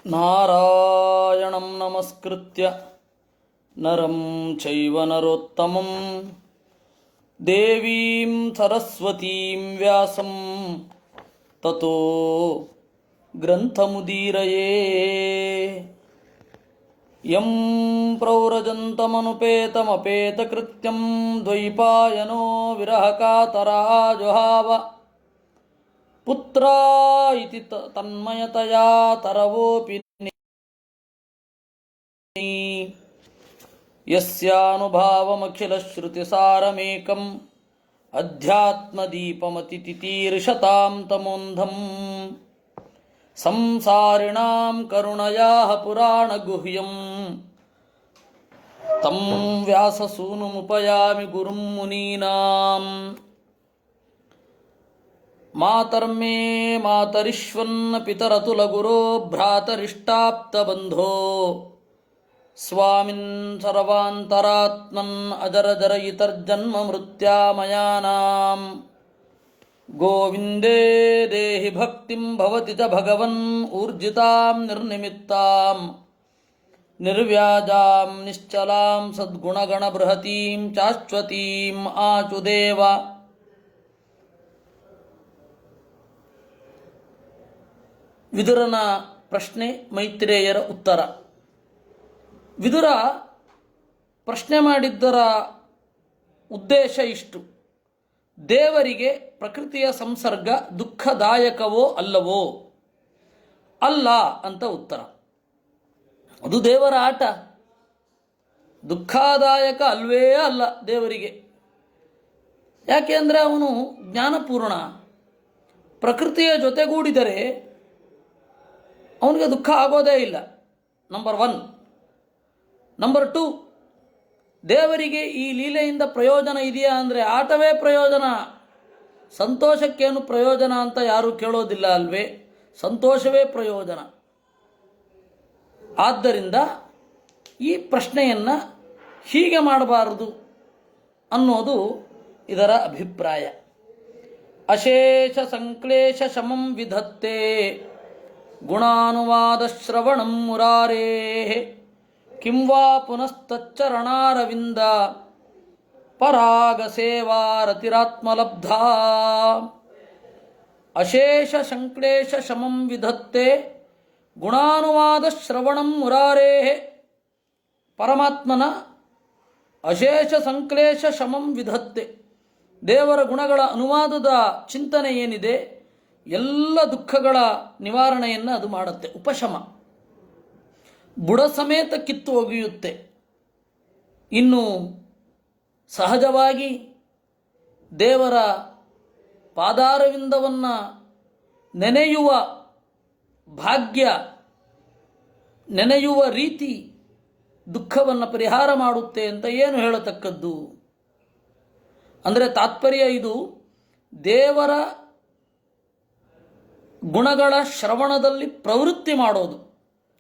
ನಾರಾಯಣಂ ನಮಸ್ಕೃತ್ಯ ನರಂ ಚೈವ ನರೋತ್ತಮಂ ದೇವೀಂ ಸರಸ್ವತೀಂ ವ್ಯಾಸಂ ತತೋ ಗ್ರಂಥಮುದೀರಯೇ. ಯಂ ಪ್ರವ್ರಜಂತಮನುಪೇತಮಪೇತಕೃತ್ಯಂ ದ್ವೈಪಾಯನೋ ವಿರಹಕಾತರಃ ಜುಹಾವ ಪುತ್ರ ಇತಿ ತನ್ಮಯತಯಾ ತರವೋಪಿ ಯಸ್ಯಾನುಭಾವಮಖಿಲಶ್ರುತಿಸಾರಮೇಕಂ ಅಧ್ಯಾತ್ಮದೀಪಮತಿತಿತೀರ್ಷತಾಂ ತಮೋಂಧಂ ಸಂಸಾರಿಣಾಂ ಕರುಣಯಾಃ ಪುರಾಣಗುಹ್ಯಂ ತಂ ವ್ಯಾಸಸೂನುಮುಪಯಾಮಿ ಗುರುಂ ಮುನೀನಾಂ. ಮಾತರ್ಮೇ ಮಾತರಿಶ್ವನ್ನ ಪಿತರತುಲಗುರೋ ಭ್ರಾತರಿಷ್ಟಾಪ್ತಬಂಧೋ ಸ್ವಾಮಿನ್ ಸರ್ವಾಂತರಾತ್ಮನ್ ಅಜರಜರಯಿತರ್ಜನ್ಮ ಮೃತ್ಯಾಮಯಾನಾಂ. ಗೋವಿಂದೇ ದೇಹಿ ಭಕ್ತಿಂ ಭವತಿ ಚ ಭಗವನ್ ಊರ್ಜಿತಾಂ ನಿರ್ನಿಮಿತ್ತಾಂ ನಿರ್ವ್ಯಾಜಾಂ ನಿಶ್ಚಲಾಂ ಸದ್ಗುಣಗಣಬೃಹತೀಂ ಶಾಶ್ವತೀಂ ಆಚುದೇವ. ವಿದುರನ ಪ್ರಶ್ನೆ, ಮೈತ್ರೇಯರ ಉತ್ತರ. ವಿದುರ ಪ್ರಶ್ನೆ ಮಾಡಿದ್ದರ ಉದ್ದೇಶ ಇಷ್ಟು: ದೇವರಿಗೆ ಪ್ರಕೃತಿಯ ಸಂಸರ್ಗ ದುಃಖದಾಯಕವೋ ಅಲ್ಲವೋ? ಅಲ್ಲ ಅಂತ ಉತ್ತರ. ಅದು ದೇವರ ಆಟ, ದುಃಖದಾಯಕ ಅಲ್ವೇ ಅಲ್ಲ ದೇವರಿಗೆ. ಯಾಕೆ ಅಂದರೆ ಅವನು ಜ್ಞಾನಪೂರ್ಣ. ಪ್ರಕೃತಿಯ ಜೊತೆಗೂಡಿದರೆ ಅವನಿಗೆ ದುಃಖ ಆಗೋದೇ ಇಲ್ಲ, ನಂಬರ್ 1. ನಂಬರ್ 2, ದೇವರಿಗೆ ಈ ಲೀಲೆಯಿಂದ ಪ್ರಯೋಜನ ಇದೆಯಾ ಅಂದರೆ ಆಟವೇ ಪ್ರಯೋಜನ, ಸಂತೋಷಕ್ಕೇನು ಪ್ರಯೋಜನ ಅಂತ ಯಾರೂ ಕೇಳೋದಿಲ್ಲ ಅಲ್ವೇ? ಸಂತೋಷವೇ ಪ್ರಯೋಜನ. ಆದ್ದರಿಂದ ಈ ಪ್ರಶ್ನೆಯನ್ನು ಹೀಗೆ ಮಾಡಬಾರದು ಅನ್ನೋದು ಇದರ ಅಭಿಪ್ರಾಯ. ಅಶೇಷ ಸಂಕ್ಲೇಶ ಶಮಂ ವಿಧತ್ತೆ ಗುಣಾನುವಾದ ಶ್ರವಣಂ ಮುರಾರೇಃ ಕಿಂ ವಾ ಪುನಸ್ತಚ್ಚರಣಾರವಿಂದ ಪರಾಗ ಸೇವಾರತಿರಾತ್ಮಲಬ್ಧಾ. ಅಶೇಷ ಸಂಕ್ಲೇಶ ಶಮಂ ವಿಧತ್ತೆ ಗುಣಾನುವಾದ ಶ್ರವಣಂ ಮುರಾರೇಃ. ಪರಮಾತ್ಮನ ಅಶೇಷ ಸಂಕ್ಲೇಶ ಶಮಂ ವಿಧತ್ತೆ, ದೇವರ ಗುಣಗಳ ಅನುವಾದದ ಚಿಂತನೆ ಏನಿದೆ ಎಲ್ಲ ದುಃಖಗಳ ನಿವಾರಣೆಯನ್ನು ಅದು ಮಾಡುತ್ತೆ, ಉಪಶಮ. ಬುಡ ಸಮೇತ ಕಿತ್ತು ಒಗೆಯುತ್ತೆ. ಇನ್ನು ಸಹಜವಾಗಿ ದೇವರ ಪಾದಾರವಿಂದವನ್ನು ನೆನೆಯುವ ಭಾಗ್ಯ, ನೆನೆಯುವ ರೀತಿ ದುಃಖವನ್ನು ಪರಿಹಾರ ಮಾಡುತ್ತೆ ಅಂತ ಏನು ಹೇಳತಕ್ಕದ್ದು? ಅಂದರೆ ತಾತ್ಪರ್ಯ ಇದು, ದೇವರ ಗುಣಗಳ ಶ್ರವಣದಲ್ಲಿ ಪ್ರವೃತ್ತಿ ಮಾಡೋದು.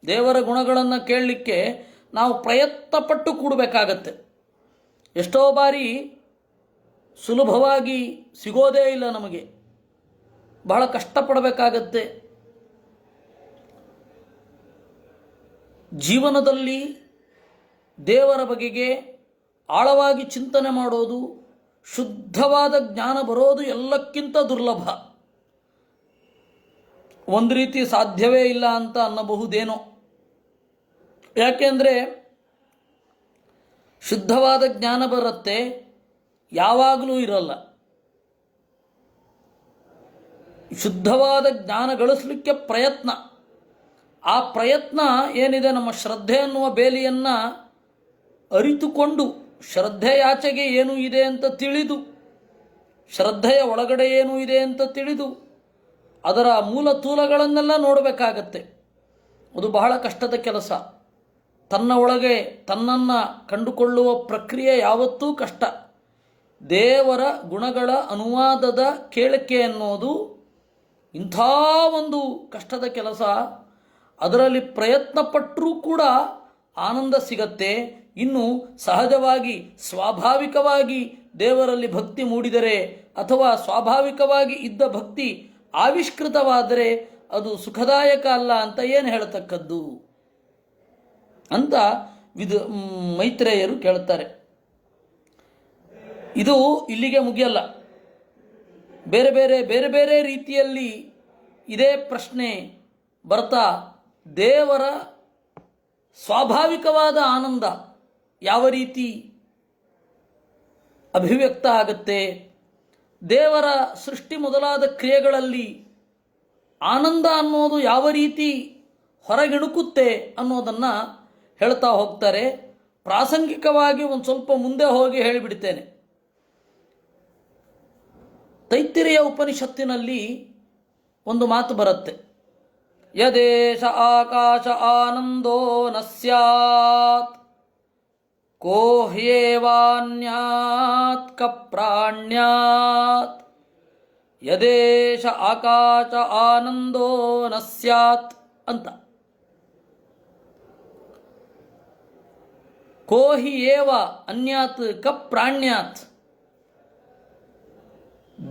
ದೇವರ ಗುಣಗಳನ್ನು ಕೇಳಲಿಕ್ಕೆ ನಾವು ಪ್ರಯತ್ನಪಟ್ಟು ಕೂಡಬೇಕಾಗತ್ತೆ. ಎಷ್ಟೋ ಬಾರಿ ಸುಲಭವಾಗಿ ಸಿಗೋದೇ ಇಲ್ಲ ನಮಗೆ, ಬಹಳ ಕಷ್ಟಪಡಬೇಕಾಗತ್ತೆ. ಜೀವನದಲ್ಲಿ ದೇವರ ಬಗೆಗೆ ಆಳವಾಗಿ ಚಿಂತನೆ ಮಾಡೋದು, ಶುದ್ಧವಾದ ಜ್ಞಾನ ಬರೋದು ಎಲ್ಲಕ್ಕಿಂತ ದುರ್ಲಭ. ಒಂದು ರೀತಿ ಸಾಧ್ಯವೇ ಇಲ್ಲ ಅಂತ ಅನ್ನಬಹುದೇನೋ. ಯಾಕೆಂದರೆ ಶುದ್ಧವಾದ ಜ್ಞಾನ ಬರುತ್ತೆ, ಯಾವಾಗಲೂ ಇರಲ್ಲ. ಶುದ್ಧವಾದ ಜ್ಞಾನ ಗಳಿಸಲಿಕ್ಕೆ ಪ್ರಯತ್ನ, ಆ ಪ್ರಯತ್ನ ಏನಿದೆ ನಮ್ಮ ಶ್ರದ್ಧೆ ಅನ್ನುವ ಬೇಲಿಯನ್ನು ಅರಿತುಕೊಂಡು, ಶ್ರದ್ಧೆಯಾಚೆಗೆ ಏನು ಇದೆ ಅಂತ ತಿಳಿದು, ಶ್ರದ್ಧೆಯ ಒಳಗಡೆ ಏನು ಇದೆ ಅಂತ ತಿಳಿದು ಅದರ ಮೂಲ ತೂಲಗಳನ್ನೆಲ್ಲ ನೋಡಬೇಕಾಗತ್ತೆ. ಅದು ಬಹಳ ಕಷ್ಟದ ಕೆಲಸ. ತನ್ನ ಒಳಗೆ ತನ್ನನ್ನು ಕಂಡುಕೊಳ್ಳುವ ಪ್ರಕ್ರಿಯೆ ಯಾವತ್ತೂ ಕಷ್ಟ. ದೇವರ ಗುಣಗಳ ಅನುವಾದದ ಕೇಳಿಕೆ ಅನ್ನೋದು ಇಂಥ ಒಂದು ಕಷ್ಟದ ಕೆಲಸ. ಅದರಲ್ಲಿ ಪ್ರಯತ್ನಪಟ್ಟರೂ ಕೂಡ ಆನಂದ ಸಿಗತ್ತೆ. ಇನ್ನು ಸಹಜವಾಗಿ ಸ್ವಾಭಾವಿಕವಾಗಿ ದೇವರಲ್ಲಿ ಭಕ್ತಿ ಮೂಡಿದರೆ ಅಥವಾ ಸ್ವಾಭಾವಿಕವಾಗಿ ಇದ್ದ ಭಕ್ತಿ ಆವಿಷ್ಕೃತವಾದರೆ ಅದು ಸುಖದಾಯಕ ಅಲ್ಲ ಅಂತ ಏನು ಹೇಳ್ತಕ್ಕದ್ದು ಅಂತ ಮೈತ್ರೇಯರು ಕೇಳ್ತಾರೆ. ಇದು ಇಲ್ಲಿಗೆ ಮುಗಿಯಲ್ಲ. ಬೇರೆ ಬೇರೆ ಬೇರೆ ಬೇರೆ ರೀತಿಯಲ್ಲಿ ಇದೇ ಪ್ರಶ್ನೆ ಬರ್ತಾ ದೇವರ ಸ್ವಾಭಾವಿಕವಾದ ಆನಂದ ಯಾವ ರೀತಿ ಅಭಿವ್ಯಕ್ತ ಆಗುತ್ತೆ, ದೇವರ ಸೃಷ್ಟಿ ಮೊದಲಾದ ಕ್ರಿಯೆಗಳಲ್ಲಿ ಆನಂದ ಅನ್ನೋದು ಯಾವ ರೀತಿ ಹೊರಗಿಣುಕುತ್ತೆ ಅನ್ನೋದನ್ನು ಹೇಳ್ತಾ ಹೋಗ್ತಾರೆ. ಪ್ರಾಸಂಗಿಕವಾಗಿ ಒಂದು ಸ್ವಲ್ಪ ಮುಂದೆ ಹೋಗಿ ಹೇಳಿಬಿಡ್ತೇನೆ. ತೈತ್ತಿರೀಯ ಉಪನಿಷತ್ತಿನಲ್ಲಿ ಒಂದು ಮಾತು ಬರುತ್ತೆ, ಯದೇಶ ಆಕಾಶ ಆನಂದೋ ನ ಸ್ಯಾತ್ ಕೋ ಹ್ಯೇವಾನ್ಯಾತ್ ಕಪ್ರಾಣ್ಯಾತ್ ಯದೇಶ ಆಕಾಶ ಆನಂದೋ ನ ಸ್ಯಾತ್ ಅಂತ. ಕೋ ಹಿ ಏವ ಅನ್ಯಾತ್ ಕಪ್ರಾಣ್ಯಾತ್.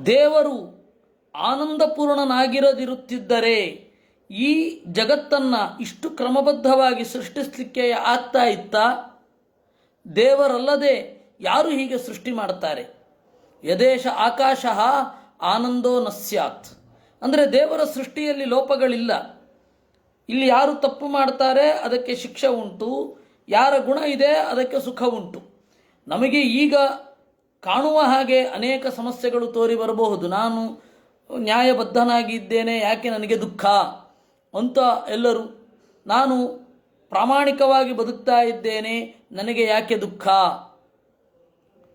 ದೇವರು ಆನಂದಪೂರ್ಣನಾಗಿರದಿರುತ್ತಿದ್ದರೆ ಈ ಜಗತ್ತನ್ನು ಇಷ್ಟು ಕ್ರಮಬದ್ಧವಾಗಿ ಸೃಷ್ಟಿಸಲಿಕ್ಕೆ ಆಗ್ತಾ ಇತ್ತ? ದೇವರಲ್ಲದೆ ಯಾರು ಹೀಗೆ ಸೃಷ್ಟಿ ಮಾಡ್ತಾರೆ? ಯದೇಶ ಆಕಾಶ ಆನಂದೋ ನ ಸ್ಯಾತ್ ಅಂದರೆ ದೇವರ ಸೃಷ್ಟಿಯಲ್ಲಿ ಲೋಪಗಳಿಲ್ಲ. ಇಲ್ಲಿ ಯಾರು ತಪ್ಪು ಮಾಡ್ತಾರೆ ಅದಕ್ಕೆ ಶಿಕ್ಷೆ ಉಂಟು, ಯಾರ ಗುಣ ಇದೆ ಅದಕ್ಕೆ ಸುಖ ಉಂಟು. ನಮಗೆ ಈಗ ಕಾಣುವ ಹಾಗೆ ಅನೇಕ ಸಮಸ್ಯೆಗಳು ತೋರಿ ಬರಬಹುದು. ನಾನು ನ್ಯಾಯಬದ್ಧನಾಗಿದ್ದೇನೆ, ಯಾಕೆ ನನಗೆ ದುಃಖ ಅಂತ ಎಲ್ಲರೂ. ನಾನು ಪ್ರಾಮಾಣಿಕವಾಗಿ ಬದುಕ್ತಾ ಇದ್ದೇನೆ, ನನಗೆ ಯಾಕೆ ದುಃಖ.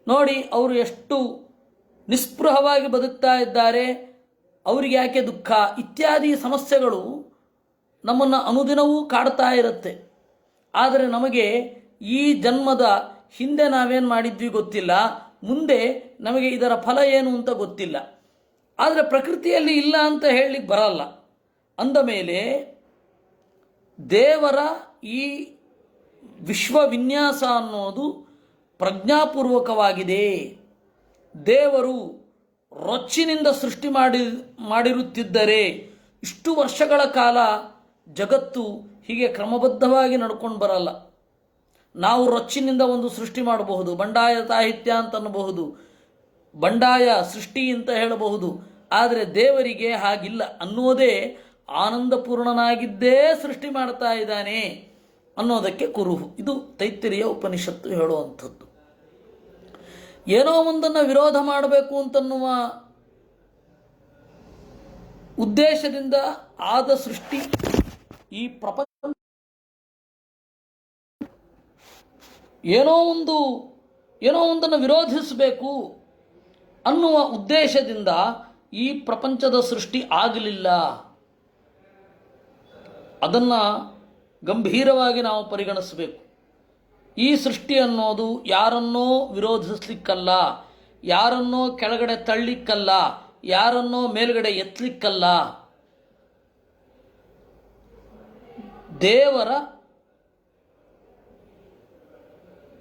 ನೋಡಿ ಅವರು ಎಷ್ಟು ನಿಸ್ಪೃಹವಾಗಿ ಬದುಕ್ತಾ ಇದ್ದಾರೆ, ಅವರಿಗೆ ಯಾಕೆ ದುಃಖ ಇತ್ಯಾದಿ ಸಮಸ್ಯೆಗಳು ನಮ್ಮನ್ನು ಅನುದಿನವೂ ಕಾಡ್ತಾ ಇರುತ್ತೆ. ಆದರೆ ನಮಗೆ ಈ ಜನ್ಮದ ಹಿಂದೆ ನಾವೇನು ಮಾಡಿದ್ವಿ ಗೊತ್ತಿಲ್ಲ, ಮುಂದೆ ನಮಗೆ ಇದರ ಫಲ ಏನು ಅಂತ ಗೊತ್ತಿಲ್ಲ. ಆದರೆ ಪ್ರಕೃತಿಯಲ್ಲಿ ಇಲ್ಲ ಅಂತ ಹೇಳಲಿಕ್ಕೆ ಬರಲ್ಲ. ಅಂದ ಮೇಲೆ ದೇವರ ಈ ವಿಶ್ವ ವಿನ್ಯಾಸ ಅನ್ನೋದು ಪ್ರಜ್ಞಾಪೂರ್ವಕವಾಗಿದೆ. ದೇವರು ರೊಚ್ಚಿನಿಂದ ಸೃಷ್ಟಿ ಮಾಡಿರುತ್ತಿದ್ದರೆ ಇಷ್ಟು ವರ್ಷಗಳ ಕಾಲ ಜಗತ್ತು ಹೀಗೆ ಕ್ರಮಬದ್ಧವಾಗಿ ನಡ್ಕೊಂಡು ಬರಲ್ಲ. ನಾವು ರೊಚ್ಚಿನಿಂದ ಒಂದು ಸೃಷ್ಟಿ ಮಾಡಬಹುದು, ಬಂಡಾಯ ಸಾಹಿತ್ಯ ಅಂತ ಅನ್ನಬಹುದು, ಬಂಡಾಯ ಸೃಷ್ಟಿ ಅಂತ ಹೇಳಬಹುದು. ಆದರೆ ದೇವರಿಗೆ ಹಾಗಿಲ್ಲ ಅನ್ನೋದೇ ಆನಂದಪೂರ್ಣನಾಗಿದ್ದೇ ಸೃಷ್ಟಿ ಮಾಡ್ತಾ ಇದ್ದಾನೆ ಅನ್ನೋದಕ್ಕೆ ಕುರುಹು. ಇದು ತೈತ್ತಿರೀಯ ಉಪನಿಷತ್ತು ಹೇಳುವಂಥದ್ದು. ಏನೋ ಒಂದನ್ನು ವಿರೋಧ ಮಾಡಬೇಕು ಅಂತನ್ನುವ ಉದ್ದೇಶದಿಂದ ಆದ ಸೃಷ್ಟಿ ಈ ಪ್ರಪಂಚ. ಏನೋ ಒಂದನ್ನು ವಿರೋಧಿಸಬೇಕು ಅನ್ನುವ ಉದ್ದೇಶದಿಂದ ಈ ಪ್ರಪಂಚದ ಸೃಷ್ಟಿ ಆಗಲಿಲ್ಲ. ಅದನ್ನು ಗಂಭೀರವಾಗಿ ನಾವು ಪರಿಗಣಿಸಬೇಕು. ಈ ಸೃಷ್ಟಿ ಅನ್ನೋದು ಯಾರನ್ನೋ ವಿರೋಧಿಸಲಿಕ್ಕಲ್ಲ, ಯಾರನ್ನೋ ಕೆಳಗಡೆ ತಳ್ಳಿಕ್ಕಲ್ಲ, ಯಾರನ್ನೋ ಮೇಲ್ಗಡೆ ಎತ್ತಲಿಕ್ಕಲ್ಲ. ದೇವರ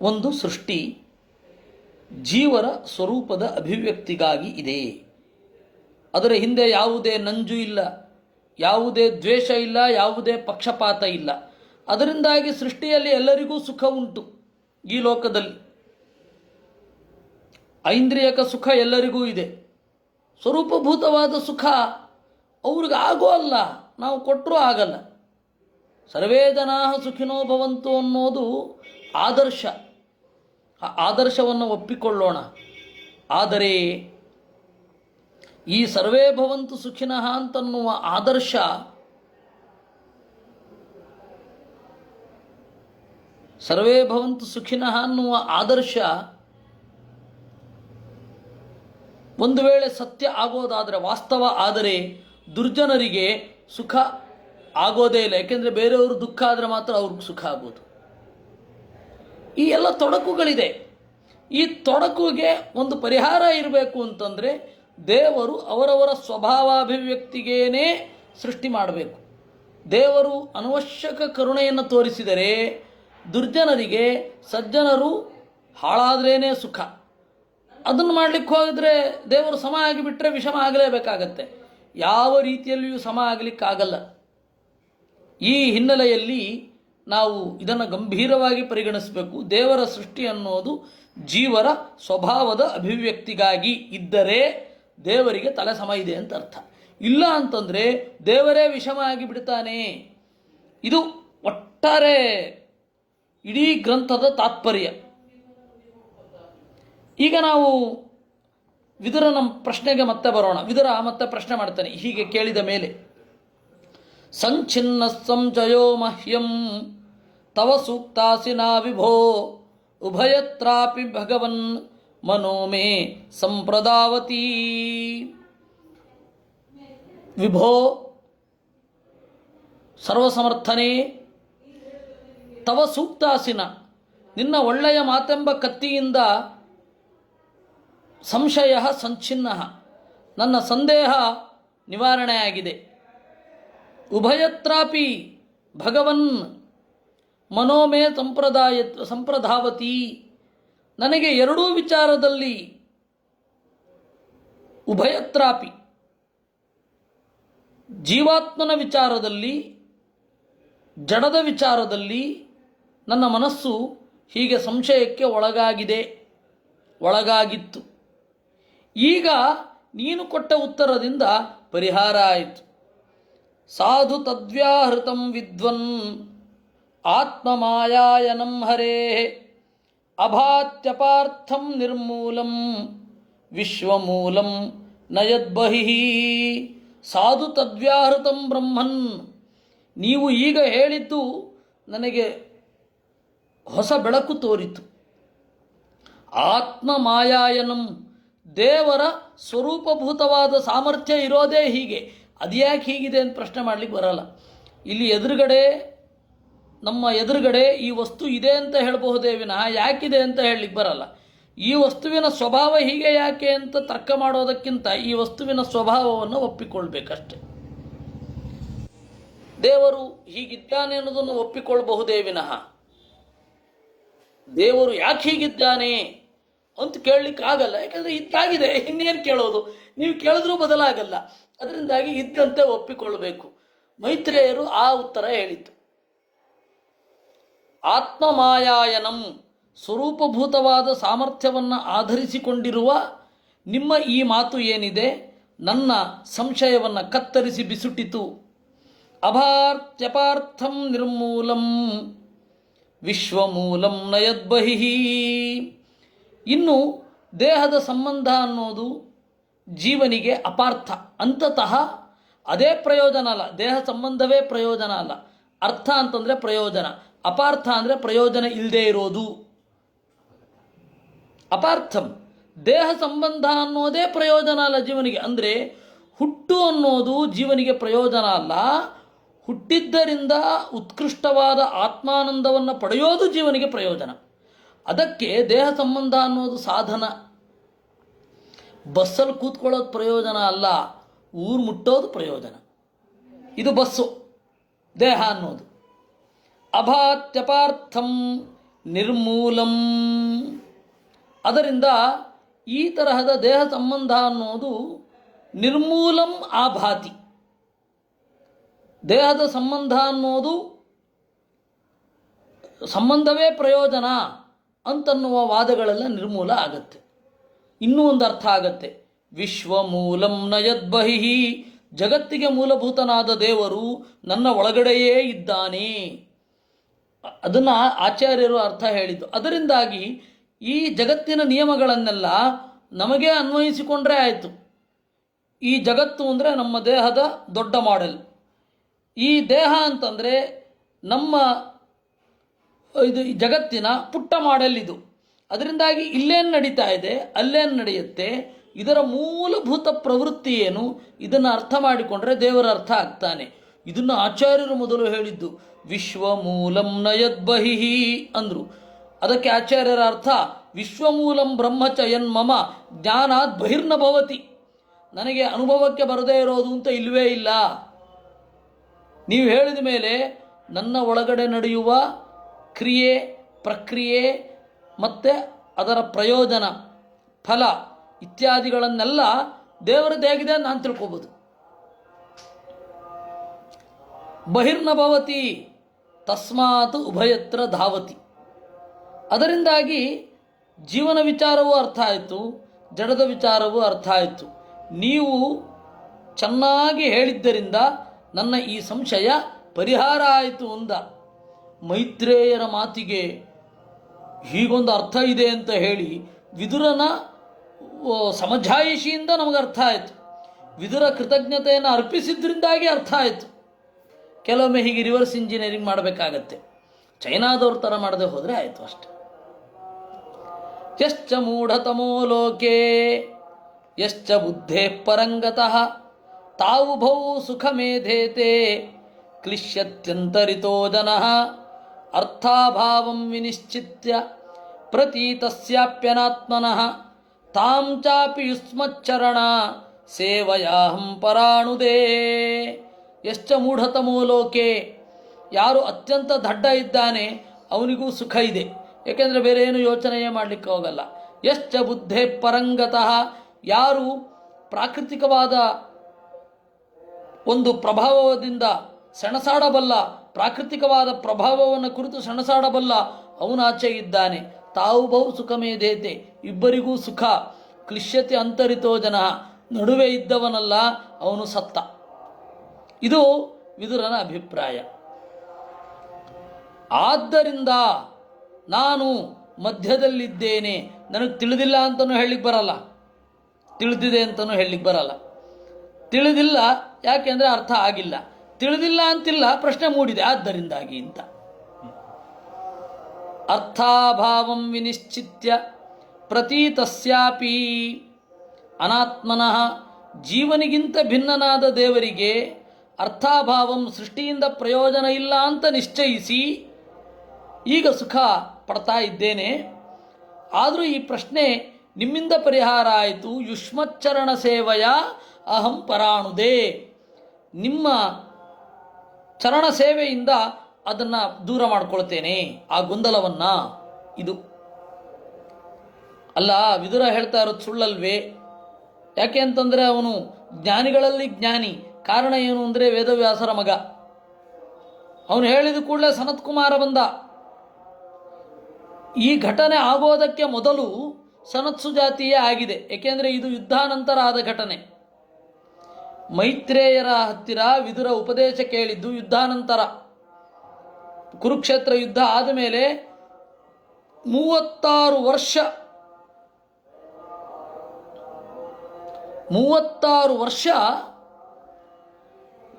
ಒಂದು ಸೃಷ್ಟಿ ಜೀವರ ಸ್ವರೂಪದ ಅಭಿವ್ಯಕ್ತಿಗಾಗಿ ಇದೆ. ಅದರ ಹಿಂದೆ ಯಾವುದೇ ನಂಜು ಇಲ್ಲ, ಯಾವುದೇ ದ್ವೇಷ ಇಲ್ಲ, ಯಾವುದೇ ಪಕ್ಷಪಾತ ಇಲ್ಲ. ಅದರಿಂದಾಗಿ ಸೃಷ್ಟಿಯಲ್ಲಿ ಎಲ್ಲರಿಗೂ ಸುಖ ಉಂಟು. ಈ ಲೋಕದಲ್ಲಿ ಐಂದ್ರಿಯಕ ಸುಖ ಎಲ್ಲರಿಗೂ ಇದೆ. ಸ್ವರೂಪಭೂತವಾದ ಸುಖ ಅವ್ರಿಗೆ ಆಗೋ ಅಲ್ಲ, ನಾವು ಕೊಟ್ಟರೂ ಆಗಲ್ಲ. ಸರ್ವೇ ಜನಾ ಸುಖಿನೋ ಭವಂತು ಅನ್ನೋದು ಆದರ್ಶ. ಆ ಆದರ್ಶವನ್ನು ಒಪ್ಪಿಕೊಳ್ಳೋಣ. ಆದರೆ ಈ ಸರ್ವೇ ಭವಂತು ಸುಖಿನಃ ಅಂತನ್ನುವ ಆದರ್ಶ ಸರ್ವೇ ಭವಂತು ಸುಖಿನಃ ಅನ್ನುವ ಆದರ್ಶ ಒಂದು ವೇಳೆ ಸತ್ಯ ಆಗೋದಾದರೆ, ವಾಸ್ತವ ಆದರೆ ದುರ್ಜನರಿಗೆ ಸುಖ ಆಗೋದೇ ಇಲ್ಲ. ಯಾಕೆಂದರೆ ಬೇರೆಯವರು ದುಃಖ ಆದರೆ ಮಾತ್ರ ಅವ್ರಿಗೆ ಸುಖ ಆಗೋದು. ಈ ಎಲ್ಲ ತೊಡಕುಗಳಿದೆ. ಈ ತೊಡಕುಗೆ ಒಂದು ಪರಿಹಾರ ಇರಬೇಕು ಅಂತಂದರೆ ದೇವರು ಅವರವರ ಸ್ವಭಾವಾಭಿವ್ಯಕ್ತಿಗೇನೇ ಸೃಷ್ಟಿ ಮಾಡಬೇಕು. ದೇವರು ಅನವಶ್ಯಕ ಕರುಣೆಯನ್ನು ತೋರಿಸಿದರೆ ದುರ್ಜನರಿಗೆ ಸಜ್ಜನರು ಹಾಳಾದ್ರೇ ಸುಖ. ಅದನ್ನು ಮಾಡಲಿಕ್ಕೆ ಹೋಗಿದ್ರೆ ದೇವರು ಸಮ ಆಗಿಬಿಟ್ರೆ ವಿಷಮ ಆಗಲೇಬೇಕಾಗತ್ತೆ. ಯಾವ ರೀತಿಯಲ್ಲಿಯೂ ಸಮ ಆಗಲಿಕ್ಕಾಗಲ್ಲ. ಈ ಹಿನ್ನೆಲೆಯಲ್ಲಿ ನಾವು ಇದನ್ನು ಗಂಭೀರವಾಗಿ ಪರಿಗಣಿಸಬೇಕು. ದೇವರ ಸೃಷ್ಟಿ ಅನ್ನೋದು ಜೀವರ ಸ್ವಭಾವದ ಅಭಿವ್ಯಕ್ತಿಗಾಗಿ ಇದ್ದರೆ ದೇವರಿಗೆ ತಲೆ ಸಮ ಇದೆ ಅಂತ ಅರ್ಥ. ಇಲ್ಲ ಅಂತಂದರೆ ದೇವರೇ ವಿಷಮ ಆಗಿ ಬಿಡ್ತಾನೆ. ಇದು ಒಟ್ಟಾರೆ ಇಡೀ ಗ್ರಂಥದ ತಾತ್ಪರ್ಯ. ಈಗ ನಾವು ವಿದುರನ ಪ್ರಶ್ನೆಗೆ ಮತ್ತೆ ಬರೋಣ. ವಿದುರ ಮತ್ತೆ ಪ್ರಶ್ನೆ ಮಾಡ್ತಾನೆ ಹೀಗೆ ಕೇಳಿದ ಮೇಲೆ, ಸಂಚಿನ್ನ ಸಂಚಯೋ ಮಹ್ಯಂ ತವ ಸೂಕ್ತಾಸಿನಾ ವಿಭೋ ಉಭಯತ್ರಾಪಿ ಭಗವನ್ ಮನೋ ಮೇ ಸಂಪ್ರದಾವತಿ. ವಿಭೋ ಸರ್ವಸಮರ್ಥನೇ, ತವ ಸೂಕ್ತಾಸಿನ ನಿನ್ನ ಒಳ್ಳೆಯ ಮಾತೆಂಬ ಕತ್ತಿಯಿಂದ ಸಂಶಯ ಸಂಚಿನ್ನ ನನ್ನ ಸಂದೇಹ ನಿವಾರಣೆಯಾಗಿದೆ. ಉಭಯತ್ರಾಪಿ ಭಗವನ್ ಮನೋಮೇ ಸಂಪ್ರದಾವತಿ ನನಗೆ ಎರಡೂ ವಿಚಾರದಲ್ಲಿ ಉಭಯತ್ರಾಪಿ ಜೀವಾತ್ಮನ ವಿಚಾರದಲ್ಲಿ ಜಡದ ವಿಚಾರದಲ್ಲಿ ನನ್ನ ಮನಸ್ಸು ಹೀಗೆ ಸಂಶಯಕ್ಕೆ ಒಳಗಾಗಿತ್ತು. ಈಗ ನೀನು ಕೊಟ್ಟ ಉತ್ತರದಿಂದ ಪರಿಹಾರ ಆಯಿತು. ಸಾಧು ತದ್ವ್ಯಾಹೃತಂ ವಿದ್ವನ್ ಆತ್ಮಮಾಯಾಯನಂ ಹರೇ ಅಭಾತ್ಯಪಾರ್ಥಂ ನಿರ್ಮೂಲಂ ವಿಶ್ವಮೂಲಂ ನಯದ್ಬಹಿಃ. ಸಾಧು ತದ್ವ್ಯಾಹೃತಂ ಬ್ರಹ್ಮನ್, ನೀವು ಈಗ ಹೇಳಿದ್ದು ನನಗೆ ಹೊಸ ಬೆಳಕು ತೋರಿತು. ಆತ್ಮಮಾಯಾಯನಂ, ದೇವರ ಸ್ವರೂಪಭೂತವಾದ ಸಾಮರ್ಥ್ಯ ಇರೋದೇ ಹೀಗೆ. ಅದ್ಯಾಕೆ ಹೀಗಿದೆ ಅಂತ ಪ್ರಶ್ನೆ ಮಾಡಲಿಕ್ಕೆ ಬರಲ್ಲ. ಇಲ್ಲಿ ನಮ್ಮ ಎದುರುಗಡೆ ಈ ವಸ್ತು ಇದೆ ಅಂತ ಹೇಳಬಹುದೇ ವಿನಃ ಯಾಕಿದೆ ಅಂತ ಹೇಳಲಿಕ್ಕೆ ಬರಲ್ಲ. ಈ ವಸ್ತುವಿನ ಸ್ವಭಾವ ಹೀಗೆ ಯಾಕೆ ಅಂತ ತರ್ಕ ಮಾಡೋದಕ್ಕಿಂತ ಈ ವಸ್ತುವಿನ ಸ್ವಭಾವವನ್ನು ಒಪ್ಪಿಕೊಳ್ಬೇಕಷ್ಟೆ. ದೇವರು ಹೀಗಿದ್ದಾನೆ ಅನ್ನೋದನ್ನು ಒಪ್ಪಿಕೊಳ್ಳಬಹುದೇ ವಿನಃ ದೇವರು ಯಾಕೆ ಹೀಗಿದ್ದಾನೆ ಅಂತ ಕೇಳಲಿಕ್ಕೆ ಆಗಲ್ಲ. ಯಾಕಂದರೆ ಇದ್ದಾಗಿದೆ, ಇನ್ನೇನು ಕೇಳೋದು? ನೀವು ಕೇಳಿದ್ರೂ ಬದಲಾಗಲ್ಲ. ಅದರಿಂದಾಗಿ ಇದ್ದಂತೆ ಒಪ್ಪಿಕೊಳ್ಳಬೇಕು. ಮೈತ್ರೇಯರು ಆ ಉತ್ತರ ಹೇಳಿತು. ಆತ್ಮಮಾಯಾಯನಂ, ಸ್ವರೂಪಭೂತವಾದ ಸಾಮರ್ಥ್ಯವನ್ನು ಆಧರಿಸಿಕೊಂಡಿರುವ ನಿಮ್ಮ ಈ ಮಾತು ಏನಿದೆ ನನ್ನ ಸಂಶಯವನ್ನು ಕತ್ತರಿಸಿ ಬಿಸುಟಿತು. ಅಭಾತ್ಯಪಾರ್ಥಂ ನಿರ್ಮೂಲಂ ವಿಶ್ವಮೂಲಂ ನಯದ್ಬಹಿಃ. ಇನ್ನು ದೇಹದ ಸಂಬಂಧ ಅನ್ನೋದು ಜೀವನಿಗೆ ಅಪಾರ್ಥ. ಅಂತತಃ ಅದೇ ಪ್ರಯೋಜನ ಅಲ್ಲ. ದೇಹ ಸಂಬಂಧವೇ ಪ್ರಯೋಜನ ಅಲ್ಲ. ಅರ್ಥ ಅಂತಂದರೆ ಪ್ರಯೋಜನ, ಅಪಾರ್ಥ ಅಂದರೆ ಪ್ರಯೋಜನ ಇಲ್ಲದೆ ಇರೋದು. ಅಪಾರ್ಥಂ, ದೇಹ ಸಂಬಂಧ ಅನ್ನೋದೇ ಪ್ರಯೋಜನ ಅಲ್ಲ ಜೀವನಿಗೆ. ಅಂದರೆ ಹುಟ್ಟು ಅನ್ನೋದು ಜೀವನಿಗೆ ಪ್ರಯೋಜನ ಅಲ್ಲ. ಹುಟ್ಟಿದ್ದರಿಂದ ಉತ್ಕೃಷ್ಟವಾದ ಆತ್ಮಾನಂದವನ್ನು ಪಡೆಯೋದು ಜೀವನಿಗೆ ಪ್ರಯೋಜನ. ಅದಕ್ಕೆ ದೇಹ ಸಂಬಂಧ ಅನ್ನೋದು ಸಾಧನ. ಬಸ್ಸಲ್ಲಿ ಕೂತ್ಕೊಳ್ಳೋದು ಪ್ರಯೋಜನ ಅಲ್ಲ, ಊರು ಮುಟ್ಟೋದು ಪ್ರಯೋಜನ. ಇದು ಬಸ್ಸು, ದೇಹ ಅನ್ನೋದು. ಅಭಾತ್ಯಪಾರ್ಥಂ ನಿರ್ಮೂಲಂ, ಅದರಿಂದ ಈ ತರಹದ ದೇಹ ಸಂಬಂಧ ಅನ್ನೋದು ನಿರ್ಮೂಲಂ ಆಭಾತಿ. ದೇಹದ ಸಂಬಂಧ ಅನ್ನೋದು ಸಂಬಂಧವೇ ಪ್ರಯೋಜನ ಅಂತನ್ನುವ ವಾದಗಳೆಲ್ಲ ನಿರ್ಮೂಲ ಆಗತ್ತೆ. ಇನ್ನೂ ಒಂದು ಅರ್ಥ ಆಗತ್ತೆ. ವಿಶ್ವಮೂಲಂ ನಯದ್ಬಹಿಃ, ಜಗತ್ತಿಗೆ ಮೂಲಭೂತನಾದ ದೇವರು ನನ್ನ ಒಳಗಡೆಯೇ ಇದ್ದಾನೆ. ಅದನ್ನು ಆಚಾರ್ಯರು ಅರ್ಥ ಹೇಳಿದ್ದು. ಅದರಿಂದಾಗಿ ಈ ಜಗತ್ತಿನ ನಿಯಮಗಳನ್ನೆಲ್ಲ ನಮಗೆ ಅನ್ವಯಿಸಿಕೊಂಡ್ರೆ ಆಯಿತು. ಈ ಜಗತ್ತು ಅಂದರೆ ನಮ್ಮ ದೇಹದ ದೊಡ್ಡ ಮಾಡೆಲ್. ಈ ದೇಹ ಅಂತಂದರೆ ನಮ್ಮ ಇದು ಜಗತ್ತಿನ ಪುಟ್ಟ ಮಾಡೆಲ್ ಇದು. ಅದರಿಂದಾಗಿ ಇಲ್ಲೇನು ನಡೀತಾ ಇದೆ, ಅಲ್ಲೇನು ನಡೆಯುತ್ತೆ, ಇದರ ಮೂಲಭೂತ ಪ್ರವೃತ್ತಿ ಏನು, ಇದನ್ನು ಅರ್ಥ ಮಾಡಿಕೊಂಡ್ರೆ ದೇವರ ಅರ್ಥ ಆಗ್ತಾನೆ. ಇದನ್ನು ಆಚಾರ್ಯರು ಮೊದಲು ಹೇಳಿದ್ದು. ವಿಶ್ವಮೂಲಂ ನಯದ್ಬಹಿಃ ಅಂದರು. ಅದಕ್ಕೆ ಆಚಾರ್ಯರ ಅರ್ಥ ವಿಶ್ವಮೂಲಂ ಬ್ರಹ್ಮಚಯನ್ ಮಮ ಜ್ಞಾನಾತ್ ಬಹಿರ್ನ ಭವತಿ. ನನಗೆ ಅನುಭವಕ್ಕೆ ಬರದೇ ಇರೋದು ಅಂತ ಇಲ್ಲವೇ ಇಲ್ಲ. ನೀವು ಹೇಳಿದ ಮೇಲೆ ನನ್ನ ಒಳಗಡೆ ನಡೆಯುವ ಕ್ರಿಯೆ, ಪ್ರಕ್ರಿಯೆ ಮತ್ತು ಅದರ ಪ್ರಯೋಜನ, ಫಲ ಇತ್ಯಾದಿಗಳನ್ನೆಲ್ಲ ದೇವರದ್ದು ಹೇಗಿದೆ ನಾನು ತಿಳ್ಕೊಬೋದು. ಬಹಿರ್ನ ಭವತಿ ತಸ್ಮಾತ್ ಉಭಯತ್ರ ಧಾವತಿ. ಅದರಿಂದಾಗಿ ಜೀವನ ವಿಚಾರವೂ ಅರ್ಥ ಆಯಿತು, ಜಡದ ವಿಚಾರವೂ ಅರ್ಥ ಆಯಿತು. ನೀವು ಚೆನ್ನಾಗಿ ಹೇಳಿದ್ದರಿಂದ ನನ್ನ ಈ ಸಂಶಯ ಪರಿಹಾರ ಆಯಿತು ಅಂದ. ಮೈತ್ರೇಯರ ಮಾತಿಗೆ ಹೀಗೊಂದು ಅರ್ಥ ಇದೆ ಅಂತ ಹೇಳಿ ವಿದುರನ ಸಮಜಾಯಿಷಿಯಿಂದ ನಮಗೆ ಅರ್ಥ ಆಯಿತು. ವಿದುರ ಕೃತಜ್ಞತೆಯನ್ನು ಅರ್ಪಿಸಿದ್ರಿಂದಾಗಿ ಅರ್ಥ ಆಯಿತು. ಕೆಲವೊಮ್ಮೆ ಹೀಗೆ ರಿವರ್ಸ್ ಇಂಜಿನಿಯರಿಂಗ್ ಮಾಡಬೇಕಾಗತ್ತೆ. ಚೈನಾದವ್ರ ಥರ ಮಾಡದೆ ಹೋದರೆ ಆಯಿತು ಅಷ್ಟೆ. ಯಶ್ಚ ಮೂಢತಮೋ ಲೋಕೆ ಯಶ್ಚ ಬುದ್ಧೇ ಪರಂಗತಃ ತಾವುಭೌ ಸುಖಮೇಧೇತೆ ಕ್ಲಿಶ್ಯತ್ಯಂತರಿತೋ ಜನಃ ಅರ್ಥಾಭಾವಂ ವಿನಿಶ್ಚಿತ್ಯ ಪ್ರತೀತಸ್ಯಾಪ್ಯನಾತ್ಮನಃ ತಾಂ ಚಾಪಿ ಯುಸ್ಮಚ್ಚರಣ ಸೇವಯಾಹಂ ಪರಾಣುದೇ. ಯಶ್ಚ ಮೂಢತಮೋ ಲೋಕೆ, ಯಾರು ಅತ್ಯಂತ ದಡ್ಡ ಇದ್ದಾನೆ ಅವನಿಗೂ ಸುಖ ಇದೆ, ಏಕೆಂದರೆ ಬೇರೆ ಏನು ಯೋಚನೆಯೇ ಮಾಡಲಿಕ್ಕೆ ಹೋಗಲ್ಲ. ಯಶ್ಚ ಬುದ್ಧೇ ಪರಂಗತಃ, ಯಾರು ಪ್ರಾಕೃತಿಕವಾದ ಒಂದು ಪ್ರಭಾವದಿಂದ ಸೆಣಸಾಡಬಲ್ಲ, ಪ್ರಾಕೃತಿಕವಾದ ಪ್ರಭಾವವನ್ನು ಕುರಿತು ಸೆಣಸಾಡಬಲ್ಲ, ಅವನಾಚೆ ಇದ್ದಾನೆ. ತಾವು ಬಹು ಸುಖಮೇಧೇತೆ, ಇಬ್ಬರಿಗೂ ಸುಖ. ಕ್ಲಿಶ್ಯತೆ ಅಂತರಿತೋ ಜನ, ನಡುವೆ ಇದ್ದವನಲ್ಲ ಅವನು ಸತ್ತ. ಇದು ವಿದುರನ ಅಭಿಪ್ರಾಯ. ಆದ್ದರಿಂದ ನಾನು ಮಧ್ಯದಲ್ಲಿದ್ದೇನೆ, ನನಗೆ ತಿಳಿದಿಲ್ಲ ಅಂತಲೂ ಹೇಳಲಿಕ್ಕೆ ಬರಲ್ಲ, ತಿಳಿದಿದೆ ಅಂತಲೂ ಹೇಳಲಿಕ್ಕೆ ಬರಲ್ಲ. ತಿಳಿದಿಲ್ಲ ಯಾಕೆಂದರೆ ಅರ್ಥ ಆಗಿಲ್ಲ, ತಿಳಿದಿಲ್ಲ ಅಂತಿಲ್ಲ, ಪ್ರಶ್ನೆ ಮೂಡಿದೆ ಆದ್ದರಿಂದಾಗಿ ಅಂತ. ಅರ್ಥಾಭಾವಂ ವಿನಿಶ್ಚಿತ್ಯ ಪ್ರತೀತಸ್ಯಾಪಿ ಅನಾತ್ಮನಃ, ಜೀವನಿಗಿಂತ ಭಿನ್ನನಾದ ದೇವರಿಗೆ ಅರ್ಥಾಭಾವಂ, ಸೃಷ್ಟಿಯಿಂದ ಪ್ರಯೋಜನ ಇಲ್ಲ ಅಂತ ನಿಶ್ಚಯಿಸಿ ಈಗ ಸುಖ ಪಡ್ತಾ ಇದ್ದೇನೆ. ಆದರೂ ಈ ಪ್ರಶ್ನೆ ನಿಮ್ಮಿಂದ ಪರಿಹಾರ ಆಯಿತು. ಯುಷ್ಮಚ್ಚರಣ ಸೇವೆಯ ಅಹಂ ಪರಾಣುದೇ, ನಿಮ್ಮ ಚರಣ ಸೇವೆಯಿಂದ ಅದನ್ನು ದೂರ ಮಾಡಿಕೊಳ್ತೇನೆ, ಆ ಗೊಂದಲವನ್ನು. ಇದು ಅಲ್ಲ, ವಿದುರ ಹೇಳ್ತಾ ಇರೋದು ಸುಳ್ಳಲ್ವೇ? ಯಾಕೆ ಅಂತಂದರೆ ಅವನು ಜ್ಞಾನಿಗಳಲ್ಲಿ ಜ್ಞಾನಿ. ಕಾರಣ ಏನು ಅಂದರೆ ವೇದವ್ಯಾಸರ ಮಗ. ಅವನು ಹೇಳಿದ ಕೂಡಲೇ ಸನತ್ಕುಮಾರ ಬಂದ. ಈ ಘಟನೆ ಆಗೋದಕ್ಕೆ ಮೊದಲು ಸನತ್ಸು ಜಾತಿಯೇ ಆಗಿದೆ, ಏಕೆಂದರೆ ಇದು ಯುದ್ಧಾನಂತರ ಆದ ಘಟನೆ. ಮೈತ್ರೇಯರ ಹತ್ತಿರ ವಿದುರ ಉಪದೇಶ ಕೇಳಿದ್ದು ಯುದ್ಧಾನಂತರ. ಕುರುಕ್ಷೇತ್ರ ಯುದ್ಧ ಆದ ಮೇಲೆ 36 ವರ್ಷ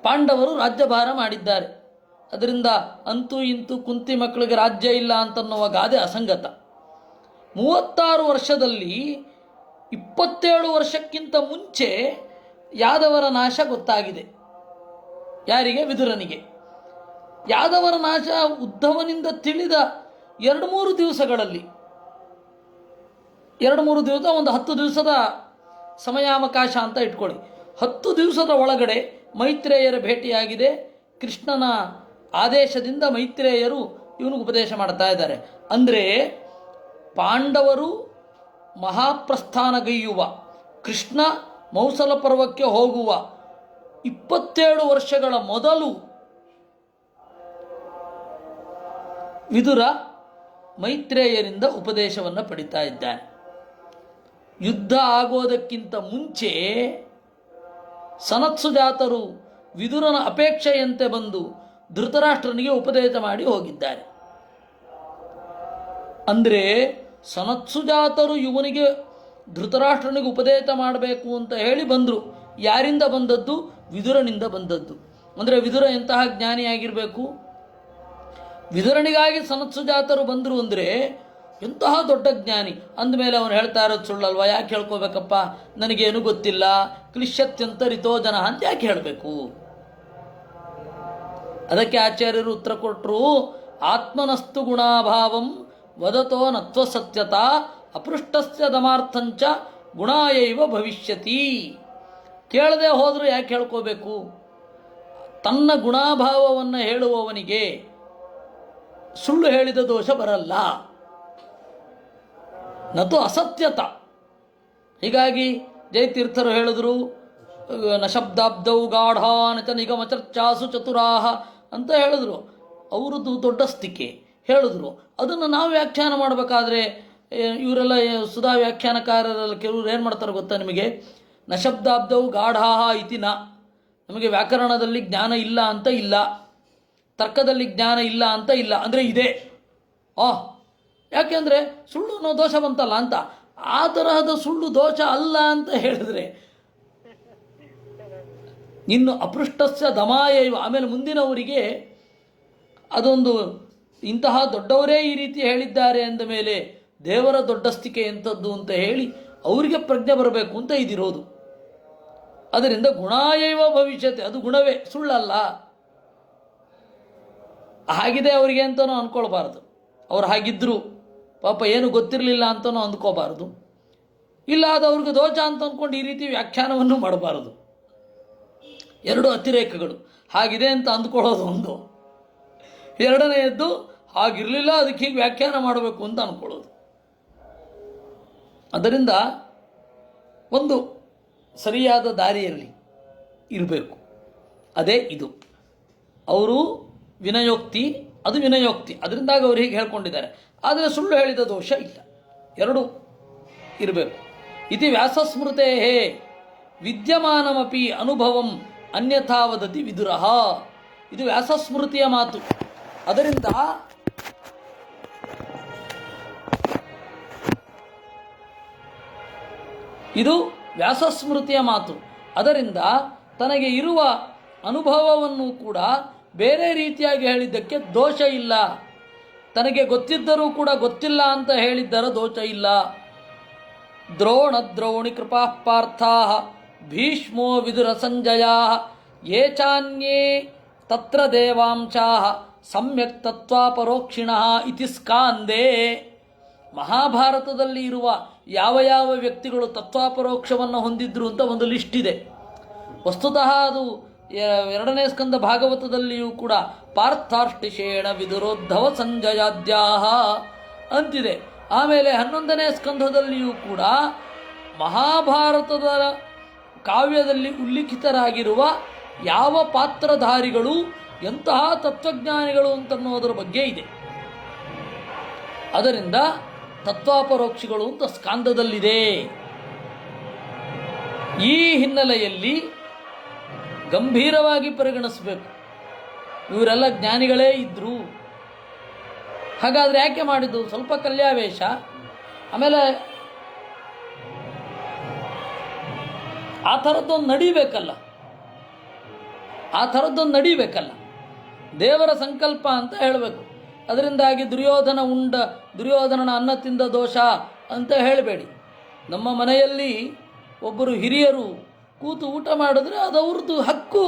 ಪಾಂಡವರು ರಾಜ್ಯಭಾರ ಮಾಡಿದ್ದಾರೆ. ಅದರಿಂದ ಅಂತೂ ಇಂತೂ ಕುಂತಿ ಮಕ್ಕಳಿಗೆ ರಾಜ್ಯ ಇಲ್ಲ ಅಂತನ್ನುವ ಗಾದೆ ಅಸಂಗತ. 36 ವರ್ಷದಲ್ಲಿ 27 ವರ್ಷಕ್ಕಿಂತ ಮುಂಚೆ ಯಾದವರ ನಾಶ ಗೊತ್ತಾಗಿದೆ. ಯಾರಿಗೆ? ವಿದುರನಿಗೆ. ಯಾದವರ ನಾಶ ಉದ್ಧವನಿಂದ ತಿಳಿದ 2-3 ದಿವಸಗಳಲ್ಲಿ, 2-3 ದಿವಸ, ಒಂದು 10 ದಿವಸದ ಸಮಯಾವಕಾಶ ಅಂತ ಇಟ್ಕೊಳ್ಳಿ. 10 ದಿವಸದ ಒಳಗಡೆ ಮೈತ್ರೇಯರ ಭೇಟಿಯಾಗಿದೆ. ಕೃಷ್ಣನ ಆದೇಶದಿಂದ ಮೈತ್ರೇಯರು ಇವನಿಗೆ ಉಪದೇಶ ಮಾಡ್ತಾ ಇದ್ದಾರೆ. ಅಂದರೆ ಪಾಂಡವರು ಮಹಾಪ್ರಸ್ಥಾನಗೈಯುವ, ಕೃಷ್ಣ ಮೌಸಲ ಪರ್ವಕ್ಕೆ ಹೋಗುವ 27 ವರ್ಷಗಳ ಮೊದಲು ವಿದುರ ಮೈತ್ರೇಯರಿಂದ ಉಪದೇಶವನ್ನು ಪಡಿತಾ ಇದ್ದಾನೆ. ಯುದ್ಧ ಆಗೋದಕ್ಕಿಂತ ಮುಂಚೆ ಸನತ್ಸುಜಾತರು ವಿದುರನ ಅಪೇಕ್ಷೆಯಂತೆ ಬಂದು ಧೃತರಾಷ್ಟ್ರನಿಗೆ ಉಪದೇಶ ಮಾಡಿ ಹೋಗಿದ್ದಾರೆ. ಅಂದರೆ ಸನತ್ಸುಜಾತರು ಇವನಿಗೆ ಧೃತರಾಷ್ಟ್ರನಿಗೆ ಉಪದೇಶ ಮಾಡಬೇಕು ಅಂತ ಹೇಳಿ ಬಂದರು. ಯಾರಿಂದ ಬಂದದ್ದು? ವಿದುರನಿಂದ ಬಂದದ್ದು. ಅಂದರೆ ವಿದುರ ಎಂತಹ ಜ್ಞಾನಿಯಾಗಿರಬೇಕು? ವಿದುರನಿಗಾಗಿ ಸನತ್ಸುಜಾತರು ಬಂದರು ಅಂದರೆ ಎಂತಹ ದೊಡ್ಡ ಜ್ಞಾನಿ. ಅಂದಮೇಲೆ ಅವನು ಹೇಳ್ತಾ ಇರೋದು ಸುಳ್ಳಲ್ವ? ಯಾಕೆ ಹೇಳ್ಕೋಬೇಕಪ್ಪ? ನನಗೇನು ಗೊತ್ತಿಲ್ಲ, ಕ್ಲಿಶ್ಯತ್ಯಂತ ರಿತೋ ಜನ ಅಂತ ಯಾಕೆ ಹೇಳಬೇಕು? ಅದಕ್ಕೆ ಆಚಾರ್ಯರು ಉತ್ತರ ಕೊಟ್ಟರು, ಆತ್ಮನಸ್ತು ಗುಣಾಭಾವಂ ವದತೋ ನತ್ವ ಸತ್ಯತಾ ಅಪೃಷ್ಟಸ್ಯ ದಮಾರ್ಥಂಚ ಗುಣಾಯೈವ ಭವಿಷ್ಯತಿ. ಕೇಳದೆ ಹೋದರೂ ಯಾಕೆ ಹೇಳ್ಕೋಬೇಕು? ತನ್ನ ಗುಣಾಭಾವವನ್ನು ಹೇಳುವವನಿಗೆ ಸುಳ್ಳು ಹೇಳಿದ ದೋಷ ಬರಲ್ಲ, ನತು ಅಸತ್ಯತ. ಹೀಗಾಗಿ ಜಯತೀರ್ಥರು ಹೇಳಿದ್ರು, ನ ಶಬ್ದಾಬ್ದೌ ಗಾಢಾನ ಚ ನಿಗಮ ಚರ್ಚಾಸು ಚತುರಾಹ ಅಂತ ಹೇಳಿದ್ರು. ಅವರದ್ದು ದೊಡ್ಡಸ್ತಿಕೆ ಹೇಳಿದ್ರು. ಅದನ್ನು ನಾವು ವ್ಯಾಖ್ಯಾನ ಮಾಡಬೇಕಾದ್ರೆ ಇವರೆಲ್ಲ ಸುಧಾ ವ್ಯಾಖ್ಯಾನಕಾರರೆಲ್ಲ ಕೆಲವರು ಏನು ಮಾಡ್ತಾರೆ ಗೊತ್ತಾ ನಿಮಗೆ? ನ ಶಬ್ದಾಬ್ದವು ಗಾಢಾಹ ಇತಿ ನ. ನಮಗೆ ವ್ಯಾಕರಣದಲ್ಲಿ ಜ್ಞಾನ ಇಲ್ಲ ಅಂತ ಇಲ್ಲ, ತರ್ಕದಲ್ಲಿ ಜ್ಞಾನ ಇಲ್ಲ ಅಂತ ಇಲ್ಲ, ಅಂದರೆ ಇದೆ. ಯಾಕೆಂದರೆ ಸುಳ್ಳು ಅನ್ನೋ ದೋಷ ಬಂತಲ್ಲ ಅಂತ. ಆ ತರಹದ ಸುಳ್ಳು ದೋಷ ಅಲ್ಲ ಅಂತ ಹೇಳಿದ್ರೆ ಇನ್ನು ಅಪೃಷ್ಟಸ್ಯ ದಮಾಯೈವ. ಆಮೇಲೆ ಮುಂದಿನವರಿಗೆ ಅದೊಂದು ಇಂತಹ ದೊಡ್ಡವರೇ ಈ ರೀತಿ ಹೇಳಿದ್ದಾರೆ ಅಂದ ಮೇಲೆ ದೇವರ ದೊಡ್ಡಸ್ತಿಕೆ ಎಂಥದ್ದು ಅಂತ ಹೇಳಿ ಅವರಿಗೆ ಪ್ರಜ್ಞೆ ಬರಬೇಕು ಅಂತ ಇದಿರೋದು. ಅದರಿಂದ ಗುಣಾಯೈವ ಭವಿಷ್ಯತೆ, ಅದು ಗುಣವೇ, ಸುಳ್ಳಲ್ಲ. ಹಾಗಿದೆ ಅವರಿಗೆ ಅಂತಲೂ ಅಂದ್ಕೊಳ್ಬಾರ್ದು. ಅವ್ರು ಹಾಗಿದ್ದರು ಪಾಪ ಏನು ಗೊತ್ತಿರಲಿಲ್ಲ ಅಂತಲೂ ಅಂದ್ಕೋಬಾರ್ದು. ಇಲ್ಲ ಅದು ಅವ್ರಿಗೆ ದೋಷ ಅಂತ ಅಂದ್ಕೊಂಡು ಈ ರೀತಿ ವ್ಯಾಖ್ಯಾನವನ್ನು ಮಾಡಬಾರದು. ಎರಡು ಅತಿರೇಕಗಳು. ಹಾಗಿದೆ ಅಂತ ಅಂದ್ಕೊಳ್ಳೋದು ಒಂದು, ಎರಡನೆಯದ್ದು ಹಾಗಿರಲಿಲ್ಲ ಅದಕ್ಕೆ ಹೀಗೆ ವ್ಯಾಖ್ಯಾನ ಮಾಡಬೇಕು ಅಂತ ಅಂದ್ಕೊಳ್ಳೋದು. ಅದರಿಂದ ಒಂದು ಸರಿಯಾದ ದಾರಿಯಲ್ಲಿ ಇರಬೇಕು. ಅದೇ ಇದು. ಅವರು ವಿನಯೋಕ್ತಿ, ಅದು ವಿನಯೋಕ್ತಿ, ಅದರಿಂದಾಗಿ ಅವರು ಹೀಗೆ ಹೇಳ್ಕೊಂಡಿದ್ದಾರೆ. ಆದರೆ ಸುಳ್ಳು ಹೇಳಿದ ದೋಷ ಇಲ್ಲ, ಎರಡೂ ಇರಬೇಕು. ಇತಿ ವ್ಯಾಸಸ್ಮೃತೇ ವಿದ್ಯಮಾನಮಪಿ ಅನುಭವಂ ಅನ್ಯಥಾ ವದತಿ ವಿದುರಃ. ಇದು ವ್ಯಾಸಸ್ಮೃತಿಯ ಮಾತು. ಅದರಿಂದ ಇದು ವ್ಯಾಸಸ್ಮೃತಿಯ ಮಾತು. ಅದರಿಂದ ತನಗೆ ಇರುವ ಅನುಭವವನ್ನು ಕೂಡ ಬೇರೆ ರೀತಿಯಾಗಿ ಹೇಳಿದ್ದಕ್ಕೆ ದೋಷ ಇಲ್ಲ. ತನಗೆ ಗೊತ್ತಿದ್ದರೂ ಕೂಡ ಗೊತ್ತಿಲ್ಲ ಅಂತ ಹೇಳಿದ್ದರ ದೋಷ ಇಲ್ಲ. ದ್ರೋಣ ದ್ರೋಣಿ ಕೃಪಾ ಪಾರ್ಥಾ ಭೀಷ್ಮೋ ವಿದುರ ಸಂಜಯ ಯೇ ಚಾನ್ಯೇ ತತ್ರ ದೇವಾಂಶಾ ಸಮ್ಯಕ್ ತತ್ವಾಪರೋಕ್ಷಿಣಃ ಇತಿ ಸ್ಕಾಂದೇ. ಮಹಾಭಾರತದಲ್ಲಿ ಇರುವ ಯಾವ ಯಾವ ವ್ಯಕ್ತಿಗಳು ತತ್ವಾಪರೋಕ್ಷವನ್ನು ಹೊಂದಿದ್ರು ಅಂತ ಒಂದು ಲಿಸ್ಟ್ ಇದೆ. ವಸ್ತುತಃ ಅದು 2ನೇ ಸ್ಕಂದ ಭಾಗವತದಲ್ಲಿಯೂ ಕೂಡ ಪಾರ್ಥಾರ್ಷ್ಟಿಷೇಣ ವಿದುರೋದ್ಧವ ಸಂಜಯಾದ್ಯಾಹ ಅಂತಿದೆ. ಆಮೇಲೆ 11ನೇ ಸ್ಕಂಧದಲ್ಲಿಯೂ ಕೂಡ ಮಹಾಭಾರತದ ಕಾವ್ಯದಲ್ಲಿ ಉಲ್ಲಿಖಿತರಾಗಿರುವ ಯಾವ ಪಾತ್ರಧಾರಿಗಳು ಎಂತಹ ತತ್ವಜ್ಞಾನಿಗಳು ಅಂತನ್ನೋದರ ಬಗ್ಗೆ ಇದೆ. ಅದರಿಂದ ತತ್ವಾಪರೋಕ್ಷಿಗಳು ಅಂತ ಸ್ಕಾಂದದಲ್ಲಿದೆ. ಈ ಹಿನ್ನೆಲೆಯಲ್ಲಿ ಗಂಭೀರವಾಗಿ ಪರಿಗಣಿಸಬೇಕು. ಇವರೆಲ್ಲ ಜ್ಞಾನಿಗಳೇ ಇದ್ದರು, ಹಾಗಾದರೆ ಯಾಕೆ ಮಾಡಿದ್ದು? ಸ್ವಲ್ಪ ಕಲ್ಯಾವೇಶ. ಆಮೇಲೆ ಆ ಥರದ್ದೊಂದು ನಡೀಬೇಕಲ್ಲ, ದೇವರ ಸಂಕಲ್ಪ ಅಂತ ಹೇಳಬೇಕು. ಅದರಿಂದಾಗಿ ದುರ್ಯೋಧನನ ಅನ್ನ ತಿಂದ ದೋಷ ಅಂತ ಹೇಳಬೇಡಿ. ನಮ್ಮ ಮನೆಯಲ್ಲಿ ಒಬ್ಬರು ಹಿರಿಯರು ಕೂತು ಊಟ ಮಾಡಿದ್ರೆ ಅದು ಅವ್ರದ್ದು ಹಕ್ಕು.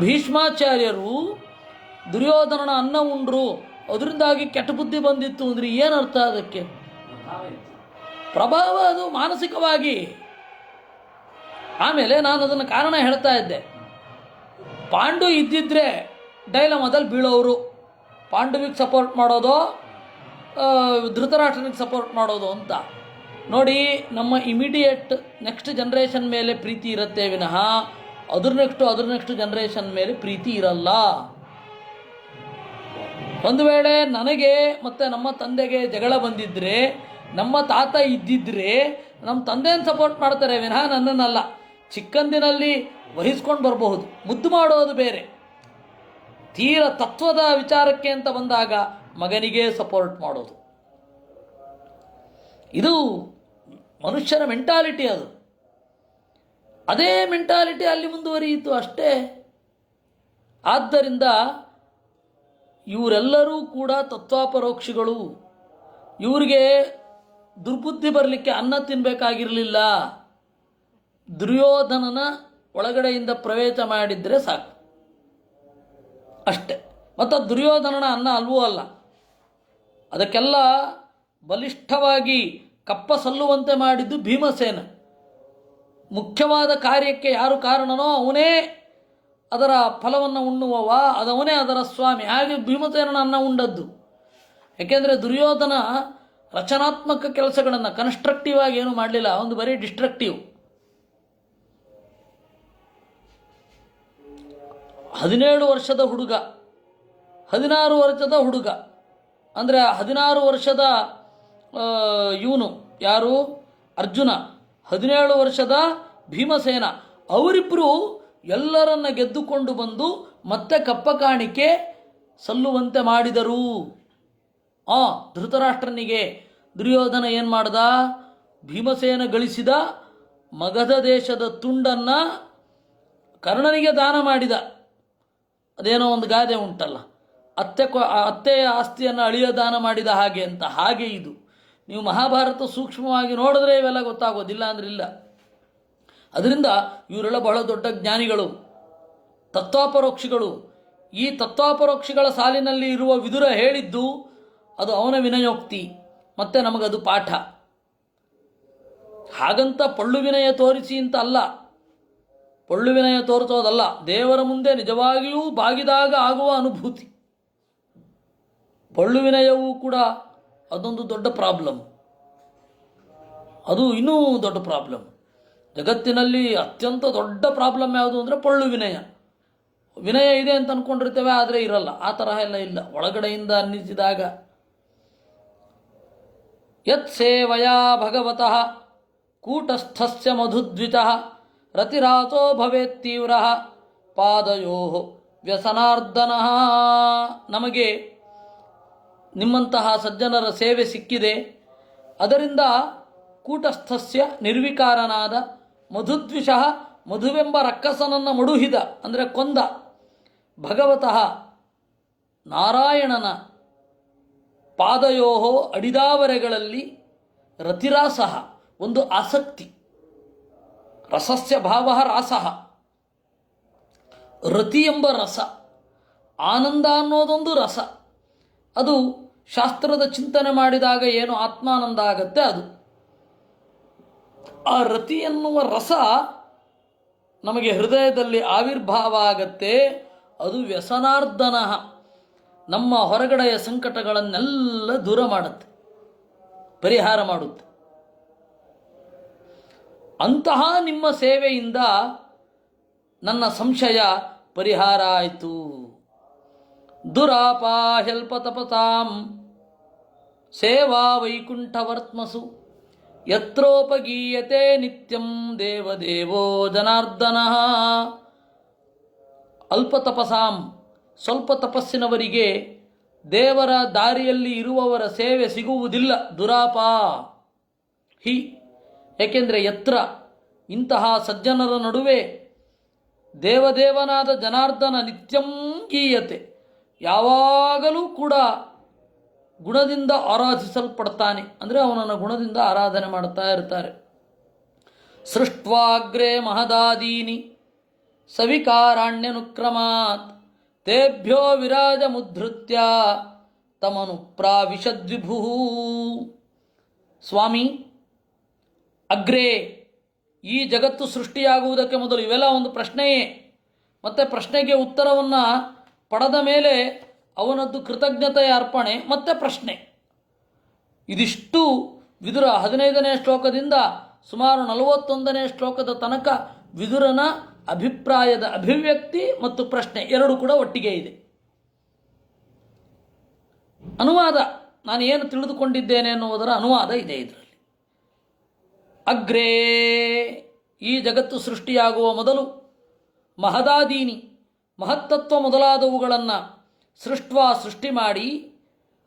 ಭೀಷ್ಮಾಚಾರ್ಯರು ದುರ್ಯೋಧನನ ಅನ್ನ ಉಂಡ್ರು, ಅದರಿಂದಾಗಿ ಕೆಟ್ಟ ಬುದ್ಧಿ ಬಂದಿತ್ತು ಅಂದರೆ ಏನರ್ಥ? ಅದಕ್ಕೆ ಪ್ರಭಾವ, ಅದು ಮಾನಸಿಕವಾಗಿ. ಆಮೇಲೆ ನಾನು ಅದನ್ನು ಕಾರಣ ಹೇಳ್ತಾ ಇದ್ದೆ. ಪಾಂಡು ಇದ್ದಿದ್ರೆ ಡೈಲಮದಲ್ಲಿ ಬೀಳೋರು. ಪಾಂಡವಿಗೆ ಸಪೋರ್ಟ್ ಮಾಡೋದು, ಧೃತರಾಷ್ಟ್ರನಿಗೆ ಸಪೋರ್ಟ್ ಮಾಡೋದು ಅಂತ. ನೋಡಿ, ನಮ್ಮ ಇಮಿಡಿಯೇಟ್ ನೆಕ್ಸ್ಟ್ ಜನ್ರೇಷನ್ ಮೇಲೆ ಪ್ರೀತಿ ಇರುತ್ತೆ ವಿನಃ ಅದ್ರ ನೆಕ್ಸ್ಟ್ ಜನ್ರೇಷನ್ ಮೇಲೆ ಪ್ರೀತಿ ಇರಲ್ಲ. ಒಂದು ವೇಳೆ ನನಗೆ ಮತ್ತು ನಮ್ಮ ತಂದೆಗೆ ಜಗಳ ಬಂದಿದ್ದರೆ, ನಮ್ಮ ತಾತ ಇದ್ದಿದ್ರೆ ನಮ್ಮ ತಂದೆಯನ್ನು ಸಪೋರ್ಟ್ ಮಾಡ್ತಾರೆ ವಿನಃ ನನ್ನನ್ನಲ್ಲ. ಚಿಕ್ಕಂದಿನಲ್ಲಿ ವಹಿಸ್ಕೊಂಡು ಬರಬಹುದು, ಮುದ್ದು ಮಾಡೋದು ಬೇರೆ. ತೀರ ತತ್ವದ ವಿಚಾರಕ್ಕೆ ಅಂತ ಬಂದಾಗ ಮಗನಿಗೆ ಸಪೋರ್ಟ್ ಮಾಡೋದು, ಇದು ಮನುಷ್ಯನ ಮೆಂಟಾಲಿಟಿ. ಅದು ಅದೇ ಮೆಂಟಾಲಿಟಿ ಅಲ್ಲಿ ಮುಂದುವರಿಯಿತು ಅಷ್ಟೇ. ಆದ್ದರಿಂದ ಇವರೆಲ್ಲರೂ ಕೂಡ ತತ್ವಾಪರೋಕ್ಷಿಗಳು. ಇವರಿಗೆ ದುರ್ಬುದ್ಧಿ ಬರಲಿಕ್ಕೆ ಅನ್ನ ತಿನ್ನಬೇಕಾಗಿರಲಿಲ್ಲ. ದುರ್ಯೋಧನನ ಒಳಗಡೆಯಿಂದ ಪ್ರವೇಶ ಮಾಡಿದರೆ ಸಾಕು ಅಷ್ಟೆ. ಮತ್ತು ದುರ್ಯೋಧನನ ಅನ್ನ ಅಲ್ವೂ ಅಲ್ಲ. ಅದಕ್ಕೆಲ್ಲ ಬಲಿಷ್ಠವಾಗಿ ಕಪ್ಪ ಸಲ್ಲುವಂತೆ ಮಾಡಿದ್ದು ಭೀಮಸೇನ. ಮುಖ್ಯವಾದ ಕಾರ್ಯಕ್ಕೆ ಯಾರು ಕಾರಣನೋ ಅವನೇ ಅದರ ಫಲವನ್ನು ಉಣ್ಣುವವ, ಅದವನೇ ಅದರ ಸ್ವಾಮಿ. ಹಾಗೆ ಭೀಮಸೇನನ ಅನ್ನ ಉಂಡದ್ದು. ಯಾಕೆಂದರೆ ದುರ್ಯೋಧನ ರಚನಾತ್ಮಕ ಕೆಲಸಗಳನ್ನು ಕನ್ಸ್ಟ್ರಕ್ಟಿವ್ ಆಗಿ ಏನು ಮಾಡಲಿಲ್ಲ, ಒಂದು ಬರೀ ಡಿಸ್ಟ್ರಕ್ಟಿವ್. 17 ವರ್ಷದ ಹುಡುಗ, 16 ವರ್ಷದ ಹುಡುಗ, ಅಂದರೆ 16 ವರ್ಷದ ಇವನು ಯಾರು ಅರ್ಜುನ, 17 ವರ್ಷದ ಭೀಮಸೇನ, ಅವರಿಬ್ಬರು ಎಲ್ಲರನ್ನ ಗೆದ್ದುಕೊಂಡು ಬಂದು ಮತ್ತೆ ಕಪ್ಪ ಕಾಣಿಕೆ ಸಲ್ಲುವಂತೆ ಮಾಡಿದರು. ಧೃತರಾಷ್ಟ್ರನಿಗೆ ದುರ್ಯೋಧನ ಏನು ಮಾಡ್ದ? ಭೀಮಸೇನ ಗಳಿಸಿದ ಮಗಧ ದೇಶದ ತುಂಡನ್ನು ಕರ್ಣನಿಗೆ ದಾನ ಮಾಡಿದ. ಅದೇನೋ ಒಂದು ಗಾದೆ ಉಂಟಲ್ಲ, ಅತ್ತೆಯ ಆಸ್ತಿಯನ್ನು ಅಳಿಯ ದಾನ ಮಾಡಿದ ಹಾಗೆ ಅಂತ. ಹಾಗೆ ಇದು ನೀವು ಮಹಾಭಾರತ ಸೂಕ್ಷ್ಮವಾಗಿ ನೋಡಿದ್ರೆ ಇವೆಲ್ಲ ಗೊತ್ತಾಗೋದಿಲ್ಲ ಅಂದ್ರೆ ಇಲ್ಲ. ಅದರಿಂದ ಇವರೆಲ್ಲ ಬಹಳ ದೊಡ್ಡ ಜ್ಞಾನಿಗಳು, ತತ್ವಾಪರೋಕ್ಷಿಗಳು. ಈ ತತ್ವಾಪರೋಕ್ಷಿಗಳ ಸಾಲಿನಲ್ಲಿ ಇರುವ ವಿದುರ ಹೇಳಿದ್ದು ಅದು ಅವನ ವಿನಯೋಕ್ತಿ, ಮತ್ತೆ ನಮಗದು ಪಾಠ. ಹಾಗಂತ ಪೊಳ್ಳು ವಿನಯ ತೋರಿಸಿ ಅಂತ ಅಲ್ಲ, ಪೊಳ್ಳು ವಿನಯ ತೋರಿಸೋದಲ್ಲ, ದೇವರ ಮುಂದೆ ನಿಜವಾಗಿಯೂ ಬಾಗಿದಾಗ ಆಗುವ ಅನುಭೂತಿ. ಪೊಳ್ಳು ವಿನಯವೂ ಕೂಡ ಅದೊಂದು ದೊಡ್ಡ ಪ್ರಾಬ್ಲಮ್, ಅದು ಇನ್ನೂ ದೊಡ್ಡ ಪ್ರಾಬ್ಲಮ್. ಜಗತ್ತಿನಲ್ಲಿ ಅತ್ಯಂತ ದೊಡ್ಡ ಪ್ರಾಬ್ಲಮ್ ಯಾವುದು ಅಂದರೆ ಪೊಳ್ಳು ವಿನಯ. ವಿನಯ ಇದೆ ಅಂತ ಅಂದ್ಕೊಂಡಿರ್ತೇವೆ, ಆದರೆ ಇರಲ್ಲ. ಆ ತರಹ ಎಲ್ಲ ಇಲ್ಲ. ಒಳಗಡೆಯಿಂದ ಅನ್ನಿಸಿದಾಗ ಯತ್ ಸೇವಯಾ ಭಗವತಃ ಕೂಟಸ್ಥಸ್ಯ ಮಧುದ್ವಿತಃ ರತಿರಾತೋ ಭವೇತ್ ತೀವ್ರ ಪಾದಯೋ ವ್ಯಸನಾರ್ದನಃ. ನಮಗೆ ನಿಮ್ಮಂತಹ ಸಜ್ಜನರ ಸೇವೆ ಸಿಕ್ಕಿದೆ, ಅದರಿಂದ ಕೂಟಸ್ಥಸ್ಯ ನಿರ್ವಿಕಾರನಾದ ಮಧುದ್ವಿಷಃ ಮಧುವೆಂಬ ರಕ್ಕಸನನ್ನು ಮಡುಹಿದ ಅಂದರೆ ಕೊಂದ ಭಗವತಃ ನಾರಾಯಣನ ಪಾದಯೋಹೋ ಅಡಿದಾವರೆಗಳಲ್ಲಿ ರತಿರಾಸಃ ಒಂದು ಆಸಕ್ತಿ, ರಸಸ್ಯ ಭಾವ ರಾಸಃ, ರತಿ ಎಂಬ ರಸ, ಆನಂದ ಅನ್ನೋದೊಂದು ರಸ. ಅದು ಶಾಸ್ತ್ರದ ಚಿಂತನೆ ಮಾಡಿದಾಗ ಏನು ಆತ್ಮಾನಂದ ಆಗತ್ತೆ ಅದು. ಆ ರತಿ ಎನ್ನುವ ರಸ ನಮಗೆ ಹೃದಯದಲ್ಲಿ ಆವಿರ್ಭಾವ ಆಗತ್ತೆ. ಅದು ವ್ಯಸನಾರ್ದನಃ, ನಮ್ಮ ಹೊರಗಡೆಯ ಸಂಕಟಗಳನ್ನೆಲ್ಲ ದೂರ ಮಾಡುತ್ತೆ, ಪರಿಹಾರ ಮಾಡುತ್ತೆ. ಅಂತಹ ನಿಮ್ಮ ಸೇವೆಯಿಂದ ನನ್ನ ಸಂಶಯ ಪರಿಹಾರ ಆಯಿತು. ದುರಾಪಾಹ್ಯಲ್ಪ ತಪಸಾಂ ಸೇವಾ ವೈಕುಂಠವರ್ತ್ಮಸು ಯತ್ರೋಪಗೀಯತೆ ನಿತ್ಯಂ ದೇವದೇವೋ ಜನಾರ್ದನಃ. ಅಲ್ಪ ತಪಸಾಂ, ಸ್ವಲ್ಪ ತಪಸ್ಸಿನವರಿಗೆ ದೇವರ ದಾರಿಯಲ್ಲಿ ಇರುವವರ ಸೇವೆ ಸಿಗುವುದಿಲ್ಲ. ದುರಾಪಾ ಹಿ, ಏಕೆಂದರೆ ಯತ್ರ, ಇಂತಹ ಸಜ್ಜನರ ನಡುವೆ ದೇವದೇವನಾದ ಜನಾರ್ದನ ನಿತ್ಯಂ ಗೀಯತೆ, ಯಾವಾಗಲೂ ಕೂಡ ಗುಣದಿಂದ ಆರಾಧಿಸಲ್ಪಡ್ತಾನೆ, ಅಂದರೆ ಅವನನ್ನು ಗುಣದಿಂದ ಆರಾಧನೆ ಮಾಡ್ತಾ ಇರ್ತಾರೆ. ಸೃಷ್ಟ್ವಾಗ್ರೇ ಮಹದಾದೀನಿ ಸವಿಕಾರಾಣ್ಯನುಕ್ರಮಾತ್ ತೇಭ್ಯೋ ವಿರಾಜ ಮುದ್ಧೃತ್ಯ ತಮನು ಪ್ರಾವಿಶದ್ವಿಭು. ಸ್ವಾಮಿ, ಅಗ್ರೇ, ಈ ಜಗತ್ತು ಸೃಷ್ಟಿಯಾಗುವುದಕ್ಕೆ ಮೊದಲು, ಇವೆಲ್ಲ ಒಂದು ಪ್ರಶ್ನೆಯೇ. ಮತ್ತು ಪ್ರಶ್ನೆಗೆ ಉತ್ತರವನ್ನು ಪಡೆದ ಮೇಲೆ ಅವನದ್ದು ಕೃತಜ್ಞತೆಯ ಅರ್ಪಣೆ, ಮತ್ತೆ ಪ್ರಶ್ನೆ. ಇದಿಷ್ಟು ವಿದುರ 15ನೇ ಶ್ಲೋಕದಿಂದ ಸುಮಾರು 41ನೇ ಶ್ಲೋಕದ ತನಕ ವಿದುರನ ಅಭಿಪ್ರಾಯದ ಅಭಿವ್ಯಕ್ತಿ ಮತ್ತು ಪ್ರಶ್ನೆ ಎರಡೂ ಕೂಡ ಒಟ್ಟಿಗೆ ಇದೆ. ಅನುವಾದ, ನಾನು ಏನು ತಿಳಿದುಕೊಂಡಿದ್ದೇನೆ ಎನ್ನುವುದರ ಅನುವಾದ ಇದೆ ಇದರಲ್ಲಿ. ಅಗ್ರೇ, ಈ ಜಗತ್ತು ಸೃಷ್ಟಿಯಾಗುವ ಮೊದಲು, ಮಹದಾದೀನಿ, ಮಹತ್ತತ್ವ ಮೊದಲಾದವುಗಳನ್ನು ಸೃಷ್ಟಿ ಮಾಡಿ,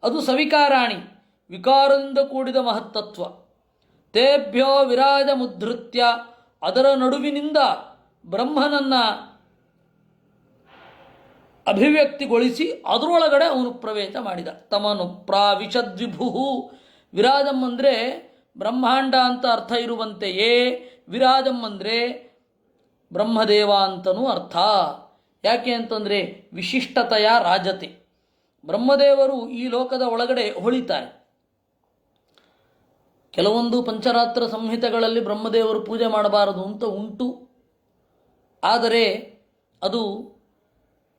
ಅದು ಸವಿಕಾರಾಣಿ, ವಿಕಾರದಿಂದ ಕೂಡಿದ ಮಹತ್ತತ್ವ. ತೇಭ್ಯೋ ವಿರಾಜ ಮುದ್ಧೃತ್ಯ, ಅದರ ನಡುವಿನಿಂದ ಬ್ರಹ್ಮನನ್ನು ಅಭಿವ್ಯಕ್ತಿಗೊಳಿಸಿ ಅದರೊಳಗಡೆ ಅವನು ಪ್ರವೇಶ ಮಾಡಿದ. ತಮನು ಪ್ರಾವಿಶದ್ವಿಭು. ವಿರಾಜಂ ಅಂದರೆ ಬ್ರಹ್ಮಾಂಡ ಅಂತ ಅರ್ಥ ಇರುವಂತೆಯೇ ವಿರಾಜಂ ಅಂದರೆ ಬ್ರಹ್ಮದೇವ ಅಂತನೂ ಅರ್ಥ. ಯಾಕೆ ಅಂತಂದರೆ ವಿಶಿಷ್ಟತೆಯ ರಾಜತೆ, ಬ್ರಹ್ಮದೇವರು ಈ ಲೋಕದ ಒಳಗಡೆ ಹೊಳಿತಾರೆ. ಕೆಲವೊಂದು ಪಂಚರಾತ್ರ ಸಂಹಿತೆಗಳಲ್ಲಿ ಬ್ರಹ್ಮದೇವರು ಪೂಜೆ ಮಾಡಬಾರದು ಅಂತ ಉಂಟು, ಆದರೆ ಅದು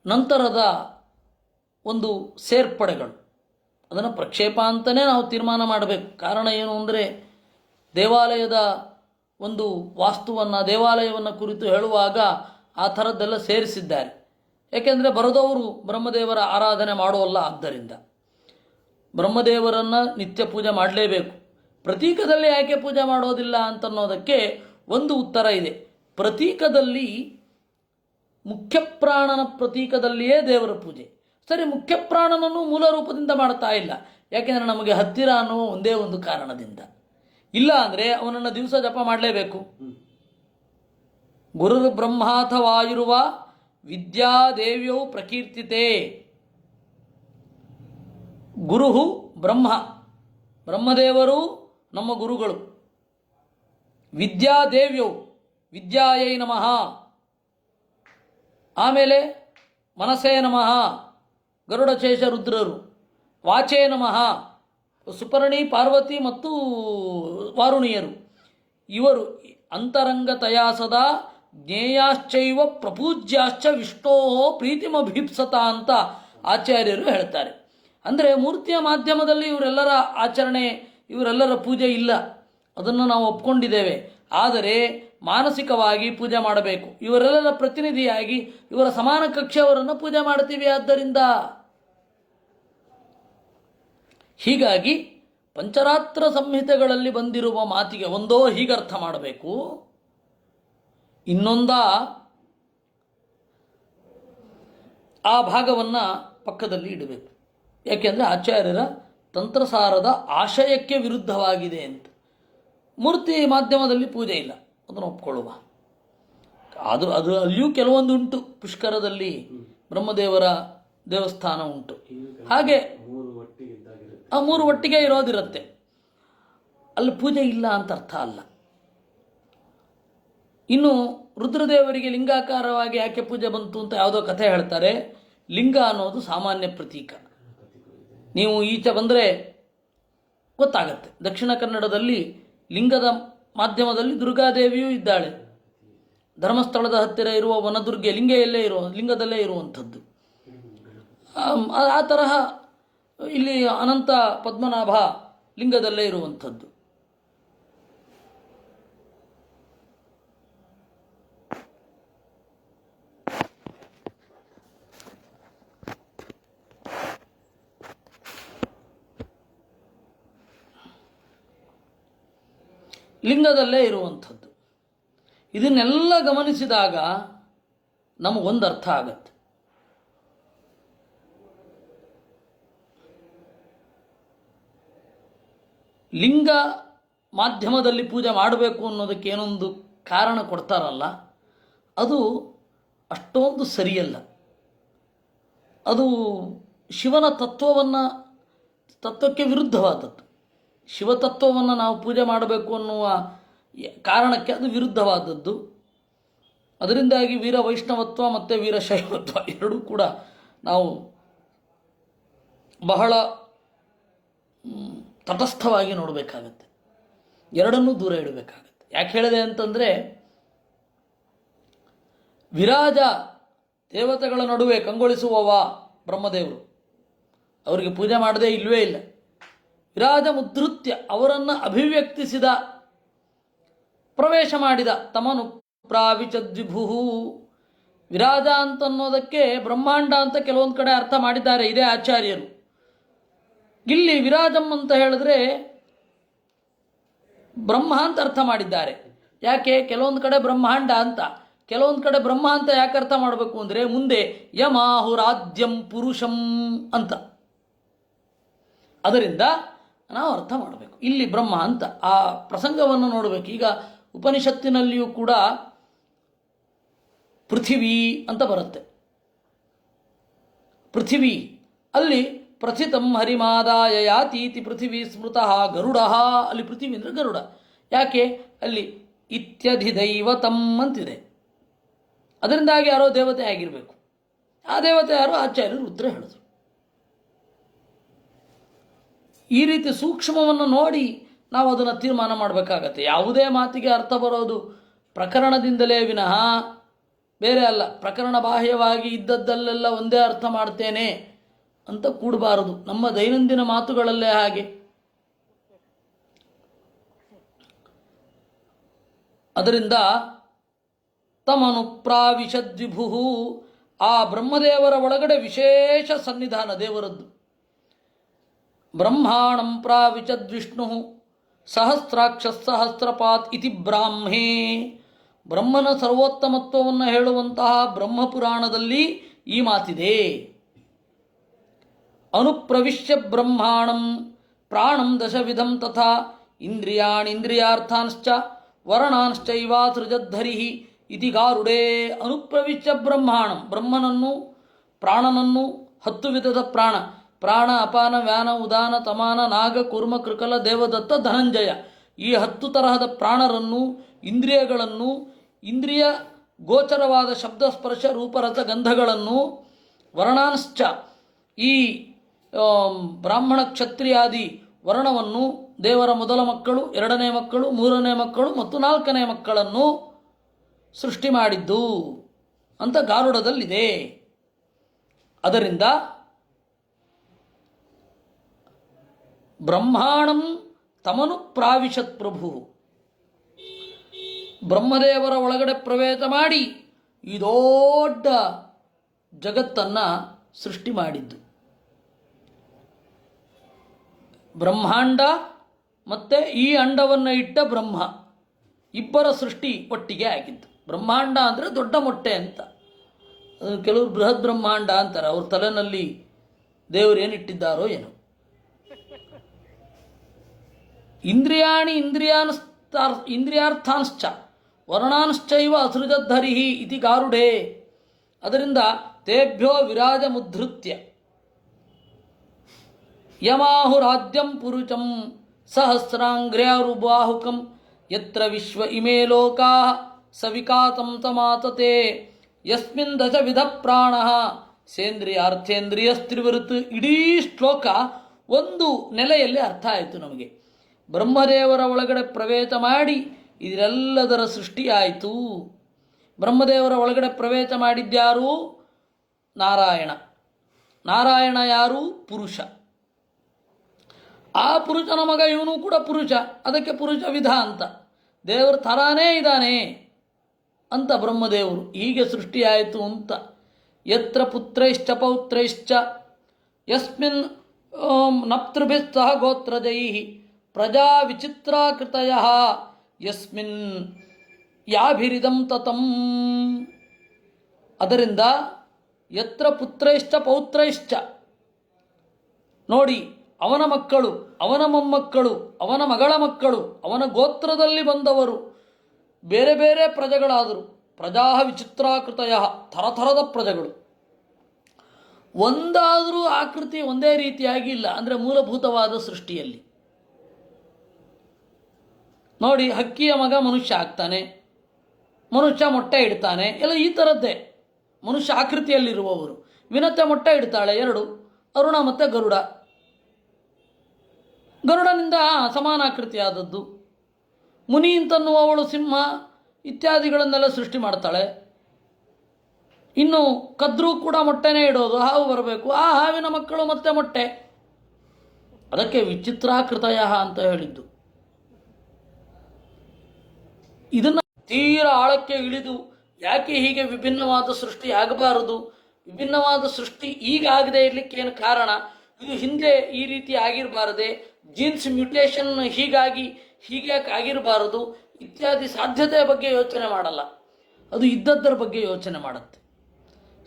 ನಂತರದ ಒಂದು ಸೇರ್ಪಡೆಗಳು. ಅದನ್ನು ಪ್ರಕ್ಷೇಪ ಅಂತಲೇ ನಾವು ತೀರ್ಮಾನ ಮಾಡಬೇಕು. ಕಾರಣ ಏನು ಅಂದರೆ ದೇವಾಲಯದ ಒಂದು ವಾಸ್ತುವನ್ನು, ದೇವಾಲಯವನ್ನು ಕುರಿತು ಹೇಳುವಾಗ ಆ ಥರದ್ದೆಲ್ಲ ಸೇರಿಸಿದ್ದಾರೆ. ಏಕೆಂದರೆ ಬರೆದವರು ಬ್ರಹ್ಮದೇವರ ಆರಾಧನೆ ಮಾಡುವಲ್ಲ, ಆದ್ದರಿಂದ ಬ್ರಹ್ಮದೇವರನ್ನು ನಿತ್ಯ ಪೂಜೆ ಮಾಡಲೇಬೇಕು. ಪ್ರತೀಕದಲ್ಲಿ ಯಾಕೆ ಪೂಜೆ ಮಾಡೋದಿಲ್ಲ ಅಂತನ್ನೋದಕ್ಕೆ ಒಂದು ಉತ್ತರ ಇದೆ. ಪ್ರತೀಕದಲ್ಲಿ ಮುಖ್ಯಪ್ರಾಣನ ಪ್ರತೀಕದಲ್ಲಿಯೇ ದೇವರ ಪೂಜೆ. ಸರಿ, ಮುಖ್ಯಪ್ರಾಣನನ್ನು ಮೂಲ ರೂಪದಿಂದ ಮಾಡ್ತಾ ಇಲ್ಲ, ಯಾಕೆಂದರೆ ನಮಗೆ ಹತ್ತಿರ ಅನ್ನೋ ಒಂದೇ ಒಂದು ಕಾರಣದಿಂದ. ಇಲ್ಲ ಅಂದರೆ ಅವನನ್ನು ದಿವಸ ಜಪ ಮಾಡಲೇಬೇಕು. ಗುರುರ್ ಬ್ರಹ್ಮಾಥ ವಾಯುರುವ ವಿದ್ಯಾದೇವ್ಯೌ ಪ್ರಕೀರ್ತಿತೆ. ಗುರು ಬ್ರಹ್ಮ, ಬ್ರಹ್ಮದೇವರು ನಮ್ಮ ಗುರುಗಳು. ವಿದ್ಯಾದೇವ್ಯೌ, ವಿದ್ಯಾಯೈ ನಮಃ. ಆಮೇಲೆ ಮನಸೇ ನಮಃ, ಗರುಡಶೇಷ ರುದ್ರರು. ವಾಚೇ ನಮಃ, ಸುಪರ್ಣಿ ಪಾರ್ವತಿ ಮತ್ತು ವಾರುಣಿಯರು. ಇವರು ಅಂತರಂಗತಯಾ ಸದಾ ಜ್ಞೇಯಾಶ್ಚೈವ ಪ್ರಪೂಜ್ಯಾಶ್ಚ ವಿಷ್ಣೋ ಪ್ರೀತಿಮಭೀಪ್ಸತ ಅಂತ ಆಚಾರ್ಯರು ಹೇಳ್ತಾರೆ. ಅಂದರೆ ಮೂರ್ತಿಯ ಮಾಧ್ಯಮದಲ್ಲಿ ಇವರೆಲ್ಲರ ಆಚರಣೆ, ಇವರೆಲ್ಲರ ಪೂಜೆ ಇಲ್ಲ, ಅದನ್ನು ನಾವು ಒಪ್ಕೊಂಡಿದ್ದೇವೆ. ಆದರೆ ಮಾನಸಿಕವಾಗಿ ಪೂಜೆ ಮಾಡಬೇಕು. ಇವರೆಲ್ಲರ ಪ್ರತಿನಿಧಿಯಾಗಿ ಇವರ ಸಮಾನ ಕಕ್ಷೆಯವರನ್ನು ಪೂಜೆ ಮಾಡ್ತೀವಿ. ಆದ್ದರಿಂದ ಹೀಗಾಗಿ ಪಂಚರಾತ್ರ ಸಂಹಿತೆಗಳಲ್ಲಿ ಬಂದಿರುವ ಮಾತಿಗೆ ಒಂದೋ ಹೀಗರ್ಥ ಮಾಡಬೇಕು, ಇನ್ನೊಂದ ಆ ಭಾಗವನ್ನು ಪಕ್ಕದಲ್ಲಿ ಇಡಬೇಕು. ಯಾಕೆಂದರೆ ಆಚಾರ್ಯರ ತಂತ್ರಸಾರದ ಆಶಯಕ್ಕೆ ವಿರುದ್ಧವಾಗಿದೆ ಅಂತ. ಮೂರ್ತಿ ಮಾಧ್ಯಮದಲ್ಲಿ ಪೂಜೆ ಇಲ್ಲ, ಅದನ್ನು ಒಪ್ಕೊಳ್ಳುವ. ಅದು ಅಲ್ಲಿಯೂ ಕೆಲವೊಂದು ಉಂಟು. ಪುಷ್ಕರದಲ್ಲಿ ಬ್ರಹ್ಮದೇವರ ದೇವಸ್ಥಾನ ಉಂಟು. ಹಾಗೆ ಆ ಮೂರು ಒಟ್ಟಿಗೆ ಇರೋದಿರುತ್ತೆ, ಅಲ್ಲಿ ಪೂಜೆ ಇಲ್ಲ ಅಂತ ಅರ್ಥ ಅಲ್ಲ. ಇನ್ನು ರುದ್ರದೇವರಿಗೆ ಲಿಂಗಾಕಾರವಾಗಿ ಯಾಕೆ ಪೂಜೆ ಬಂತು ಅಂತ ಯಾವುದೋ ಕಥೆ ಹೇಳ್ತಾರೆ. ಲಿಂಗ ಅನ್ನೋದು ಸಾಮಾನ್ಯ ಪ್ರತೀಕ. ನೀವು ಈಚೆ ಬಂದರೆ ಗೊತ್ತಾಗತ್ತೆ. ದಕ್ಷಿಣ ಕನ್ನಡದಲ್ಲಿ ಲಿಂಗದ ಮಾಧ್ಯಮದಲ್ಲಿ ದುರ್ಗಾದೇವಿಯೂ ಇದ್ದಾಳೆ. ಧರ್ಮಸ್ಥಳದ ಹತ್ತಿರ ಇರುವ ವನದುರ್ಗೆ ಲಿಂಗದಲ್ಲೇ ಇರುವಂಥದ್ದು. ಆ ತರಹ ಇಲ್ಲಿ ಅನಂತ ಪದ್ಮನಾಭ ಲಿಂಗದಲ್ಲೇ ಇರುವಂಥದ್ದು. ಲಿಂಗದಲ್ಲೇ ಇರುವಂಥದ್ದು. ಇದನ್ನೆಲ್ಲ ಗಮನಿಸಿದಾಗ ನಮಗೊಂದು ಅರ್ಥ ಆಗತ್ತೆ. ಲಿಂಗ ಮಾಧ್ಯಮದಲ್ಲಿ ಪೂಜೆ ಮಾಡಬೇಕು ಅನ್ನೋದಕ್ಕೆ ಏನೊಂದು ಕಾರಣ ಕೊಡ್ತಾರಲ್ಲ, ಅದು ಅಷ್ಟೊಂದು ಸರಿಯಲ್ಲ. ಅದು ಶಿವನ ತತ್ವಕ್ಕೆ ವಿರುದ್ಧವಾದದ್ದು. ಶಿವತತ್ವವನ್ನು ನಾವು ಪೂಜೆ ಮಾಡಬೇಕು ಅನ್ನುವ ಕಾರಣಕ್ಕೆ ಅದು ವಿರುದ್ಧವಾದದ್ದು. ಅದರಿಂದಾಗಿ ವೀರ ವೈಷ್ಣವತ್ವ ಮತ್ತು ವೀರಶೈವತ್ವ ಎರಡೂ ಕೂಡ ನಾವು ಬಹಳ ತಟಸ್ಥವಾಗಿ ನೋಡಬೇಕಾಗತ್ತೆ. ಎರಡನ್ನೂ ದೂರ ಇಡಬೇಕಾಗತ್ತೆ. ಯಾಕೆ ಹೇಳಿದೆ ಅಂತಂದರೆ, ವಿರಾಜ ದೇವತೆಗಳ ನಡುವೆ ಕಂಗೊಳಿಸುವವ ಬ್ರಹ್ಮದೇವರು, ಅವರಿಗೆ ಪೂಜೆ ಮಾಡದೇ ಇಲ್ಲವೇ ಇಲ್ಲ. ವಿರಾಜ ಮುದ್ಧೃತ್ಯ, ಅವರನ್ನು ಅಭಿವ್ಯಕ್ತಿಸಿದ, ಪ್ರವೇಶ ಮಾಡಿದ ತಮನು ಪ್ರಾವಿಚದ್ವಿಭು. ವಿರಾಜ ಅಂತನ್ನೋದಕ್ಕೆ ಬ್ರಹ್ಮಾಂಡ ಅಂತ ಕೆಲವೊಂದು ಕಡೆ ಅರ್ಥ ಮಾಡಿದ್ದಾರೆ ಇದೇ ಆಚಾರ್ಯರು. ಇಲ್ಲಿ ವಿರಾಜಂ ಅಂತ ಹೇಳಿದ್ರೆ ಬ್ರಹ್ಮ ಅಂತ ಅರ್ಥ ಮಾಡಿದ್ದಾರೆ. ಯಾಕೆ? ಕೆಲವೊಂದು ಕಡೆ ಬ್ರಹ್ಮಾಂಡ ಅಂತ, ಕೆಲವೊಂದು ಕಡೆ ಬ್ರಹ್ಮ ಅಂತ ಯಾಕೆ ಅರ್ಥ ಮಾಡಬೇಕು ಅಂದರೆ, ಮುಂದೆ ಯಮಾಹುರಾದ್ಯಂ ಪುರುಷಂ ಅಂತ, ಅದರಿಂದ ನಾವು ಅರ್ಥ ಮಾಡಬೇಕು. ಇಲ್ಲಿ ಬ್ರಹ್ಮ ಅಂತ ಆ ಪ್ರಸಂಗವನ್ನು ನೋಡಬೇಕು. ಈಗ ಉಪನಿಷತ್ತಿನಲ್ಲಿಯೂ ಕೂಡ ಪೃಥಿವಿ ಅಂತ ಬರುತ್ತೆ. ಪೃಥಿವಿ ಅಲ್ಲಿ ಪ್ರಥಿತಂ ಹರಿಮಾದಾಯ ಯಾತೀತಿ ಪೃಥಿವಿ ಸ್ಮೃತಃ ಗರುಡ. ಅಲ್ಲಿ ಪೃಥಿವಿ ಅಂದರೆ ಗರುಡ. ಯಾಕೆ? ಅಲ್ಲಿ ಇತ್ಯಧಿದೈವತಂ ಅಂತಿದೆ. ಅದರಿಂದಾಗಿ ಯಾರೋ ದೇವತೆ ಆಗಿರಬೇಕು. ಆ ದೇವತೆ ಯಾರೋ ಆಚಾರ್ಯರು ರುದ್ರ ಹೇಳಿದ್ರು. ಈ ರೀತಿ ಸೂಕ್ಷ್ಮವನ್ನು ನೋಡಿ ನಾವು ಅದನ್ನು ತೀರ್ಮಾನ ಮಾಡಬೇಕಾಗತ್ತೆ. ಯಾವುದೇ ಮಾತಿಗೆ ಅರ್ಥ ಬರೋದು ಪ್ರಕರಣದಿಂದಲೇ ವಿನಃ ಬೇರೆ ಅಲ್ಲ. ಪ್ರಕರಣ ಬಾಹ್ಯವಾಗಿ ಇದ್ದದ್ದಲ್ಲೆಲ್ಲ ಒಂದೇ ಅರ್ಥ ಮಾಡ್ತೇನೆ ಅಂತ ಕೂಡಬಾರದು. ನಮ್ಮ ದೈನಂದಿನ ಮಾತುಗಳಲ್ಲೇ ಹಾಗೆ. ಅದರಿಂದ ತಮನು ಪ್ರಾವಿಶದ್ವಿಭು, ಆ ಬ್ರಹ್ಮದೇವರ ಒಳಗಡೆ ವಿಶೇಷ ಸನ್ನಿಧಾನ ದೇವರದ್ದು. ಬ್ರಹ್ಮಾಣಂ ಪ್ರಾವಿಚದ್ವಿಷ್ಣು ಸಹಸ್ರಾಕ್ಷ ಸಹಸ್ರಪಾತ್ ಇತಿ ಬ್ರಾಹ್ಮೇ. ಬ್ರಹ್ಮನ ಸರ್ವೋತ್ತಮತ್ವವನ್ನು ಹೇಳುವಂತಹ ಬ್ರಹ್ಮಪುರಾಣದಲ್ಲಿ ಈ ಮಾತಿದೆ. ಅನುಪ್ರವಿಶ್ಯ ಬ್ರಹ್ಮಾಣಂ ಪ್ರಾಣಂ ದಶವಿಧಂ ತಥಾ ಇಂದ್ರಿಯಾರ್ಥಾಂಶ್ಚ ವರ್ಣಾಂಶ್ಚೈವಾಸೃಜದ್ಧರಿ ಇತಿ ಗಾರುಡೇ. ಅನುಪ್ರವಿಶ್ಯ ಬ್ರಹ್ಮಾಣಂ, ಬ್ರಹ್ಮನನ್ನು ಪ್ರಾಣನನ್ನು 10 ವಿಧದ ಪ್ರಾಣ ಅಪಾನ ವ್ಯಾನ ಉದಾನ ತಮಾನ ನಾಗ ಕೂರ್ಮ ಕೃಕಲ ದೇವದತ್ತ ಧನಂಜಯ, ಈ 10 ತರಹದ ಪ್ರಾಣರನ್ನು, ಇಂದ್ರಿಯಗಳನ್ನು, ಇಂದ್ರಿಯ ಗೋಚರವಾದ ಶಬ್ದ ಸ್ಪರ್ಶ ರೂಪರಸ ಗಂಧಗಳನ್ನು, ವರ್ಣಾಂಶ್ಚ ಈ ಬ್ರಾಹ್ಮಣ ಕ್ಷತ್ರಿಯಾದಿ ವರ್ಣವನ್ನು, ದೇವರ ಮೊದಲ ಮಕ್ಕಳು, 2ನೇ ಮಕ್ಕಳು, 3ನೇ ಮಕ್ಕಳು ಮತ್ತು 4ನೇ ಮಕ್ಕಳನ್ನು ಸೃಷ್ಟಿ ಮಾಡಿದ್ದು ಅಂತ ಗಾರುಡದಲ್ಲಿದೆ. ಅದರಿಂದ ಬ್ರಹ್ಮಾಣಂ ತಮನು ಪ್ರಾವಿಶತ್ ಪ್ರಭು, ಬ್ರಹ್ಮದೇವರ ಒಳಗಡೆ ಪ್ರವೇಶ ಮಾಡಿ ಈ ದೊಡ್ಡ ಜಗತ್ತನ್ನು ಸೃಷ್ಟಿ ಮಾಡಿದ್ದು. ಬ್ರಹ್ಮಾಂಡ ಮತ್ತು ಈ ಅಂಡವನ್ನು ಇಟ್ಟ ಬ್ರಹ್ಮ ಇಬ್ಬರ ಸೃಷ್ಟಿ ಒಟ್ಟಿಗೆ ಆಗಿದ್ದು. ಬ್ರಹ್ಮಾಂಡ ಅಂದರೆ ದೊಡ್ಡ ಮೊಟ್ಟೆ ಅಂತ. ಕೆಲವರು ಬೃಹತ್ ಬ್ರಹ್ಮಾಂಡ ಅಂತಾರೆ. ಅವ್ರ ತಲೆನಲ್ಲಿ ದೇವರು ಏನಿಟ್ಟಿದ್ದಾರೋ ಏನೋ. ಇಂದ್ರಿಯಾರ್ಥಾಂಶ್ಚ ವರ್ಣಾಂಶ್ಚೈವ ಅಸೃಜದ್ಧರಿ ಇತಿ ಗಾರುಡೇ. ಅದರಿಂದ ತೇಭ್ಯೋ ವಿರಾಜ ಮುದ್ಧೃತ್ಯ ಯಮಾಹುರಾದ್ಯಂ ಪುರುಷಂ ಸಹಸ್ರಾಂಗ್ರ್ಯಾರುಬಾಹುಕಂ ಯತ್ರ ವಿಶ್ವ ಇಮೇ ಲೋಕಾ ಸವಿಕಾತಂ ತಮಾತತೆ ಯಸ್ಮಿನ್ ದಶವಿಧ ಪ್ರಾಣ ಸೇಂದ್ರಿಯಾರ್ಥೇಂದ್ರಿಯಸ್ತ್ರಿವೃತ್. ಇಡೀ ಶ್ಲೋಕ ಒಂದು ನೆಲೆಯಲ್ಲಿ ಅರ್ಥ ಆಯಿತು ನಮಗೆ. ಬ್ರಹ್ಮದೇವರ ಒಳಗಡೆ ಪ್ರವೇಶ ಮಾಡಿ ಇದೆಲ್ಲದರ ಸೃಷ್ಟಿಯಾಯಿತು. ಬ್ರಹ್ಮದೇವರ ಒಳಗಡೆ ಪ್ರವೇಶ ಮಾಡಿದ್ಯಾರು? ನಾರಾಯಣ. ನಾರಾಯಣ ಯಾರು? ಪುರುಷ. ಆ ಪುರುಷನ ಮಗ ಇವನು ಕೂಡ ಪುರುಷ, ಅದಕ್ಕೆ ಪುರುಷ ವಿಧ ಅಂತ. ದೇವರ ಥರಾನೇ ಇದ್ದಾನೆ ಅಂತ ಬ್ರಹ್ಮದೇವರು. ಹೀಗೆ ಸೃಷ್ಟಿಯಾಯಿತು ಅಂತ. ಯತ್ರ ಪುತ್ರೈಶ್ಚ ಪೌತ್ರೈಶ್ಚ ಯಸ್ಮಿನ್ ನಪ್ತೃಭಿಸ್ಸಹ ಗೋತ್ರಜೈ ಪ್ರಜಾ ವಿಚಿತ್ರಾಕೃತಯ ಯಸ್ಮಿನ್ ಯಾಭಿರಿದಂ ತತಂ. ಅದರಿಂದ ಯತ್ರ ಪುತ್ರೈಶ್ಚ ಪೌತ್ರೈಶ್ಚ, ನೋಡಿ ಅವನ ಮಕ್ಕಳು, ಅವನ ಮೊಮ್ಮಕ್ಕಳು, ಅವನ ಮಗಳ ಮಕ್ಕಳು, ಅವನ ಗೋತ್ರದಲ್ಲಿ ಬಂದವರು ಬೇರೆ ಬೇರೆ ಪ್ರಜೆಗಳಾದರು. ಪ್ರಜಾ ವಿಚಿತ್ರಾಕೃತಯ, ಥರಥರದ ಪ್ರಜೆಗಳು. ಒಂದಾದರೂ ಆಕೃತಿ ಒಂದೇ ರೀತಿಯಾಗಿ ಇಲ್ಲ, ಅಂದರೆ ಮೂಲಭೂತವಾದ ಸೃಷ್ಟಿಯಲ್ಲಿ. ನೋಡಿ, ಹಕ್ಕಿಯ ಮಗ ಮನುಷ್ಯ ಆಗ್ತಾನೆ, ಮನುಷ್ಯ ಮೊಟ್ಟೆ ಇಡ್ತಾನೆ, ಎಲ್ಲ ಈ ಥರದ್ದೇ ಮನುಷ್ಯ ಆಕೃತಿಯಲ್ಲಿರುವವರು. ವಿನತೆ ಮೊಟ್ಟೆ ಇಡ್ತಾಳೆ 2, ಅರುಣ ಮತ್ತು ಗರುಡ. ಗರುಡನಿಂದ ಸಮಾನಾಕೃತಿಯಾದದ್ದು. ಮುನಿ ಅಂತನ್ನುವವಳು ಸಿಂಹ ಇತ್ಯಾದಿಗಳನ್ನೆಲ್ಲ ಸೃಷ್ಟಿ ಮಾಡ್ತಾಳೆ. ಇನ್ನು ಕದ್ರೂ ಕೂಡ ಮೊಟ್ಟೆನೇ ಇಡೋದು, ಹಾವು ಬರಬೇಕು, ಆ ಹಾವಿನ ಮಕ್ಕಳು ಮತ್ತೆ ಮೊಟ್ಟೆ. ಅದಕ್ಕೆ ವಿಚಿತ್ರಾಕೃತಯ ಅಂತ ಹೇಳಿದ್ದು. ಇದನ್ನು ತೀರ ಆಳಕ್ಕೆ ಇಳಿದು ಯಾಕೆ ಹೀಗೆ ವಿಭಿನ್ನವಾದ ಸೃಷ್ಟಿ ಆಗಬಾರದು, ವಿಭಿನ್ನವಾದ ಸೃಷ್ಟಿ ಈಗ ಆಗದೆ ಇರಲಿಕ್ಕೆ ಏನು ಕಾರಣ, ಇದು ಹಿಂದೆ ಈ ರೀತಿ ಆಗಿರಬಾರದೆ, ಜೀನ್ಸ್ ಮ್ಯೂಟೇಷನ್ ಹೀಗಾಗಿ ಹೀಗೆ ಆಗಿರಬಾರದು ಇತ್ಯಾದಿ ಸಾಧ್ಯತೆಯ ಬಗ್ಗೆ ಯೋಚನೆ ಮಾಡಲ್ಲ. ಅದು ಇದ್ದದ್ದರ ಬಗ್ಗೆ ಯೋಚನೆ ಮಾಡುತ್ತೆ.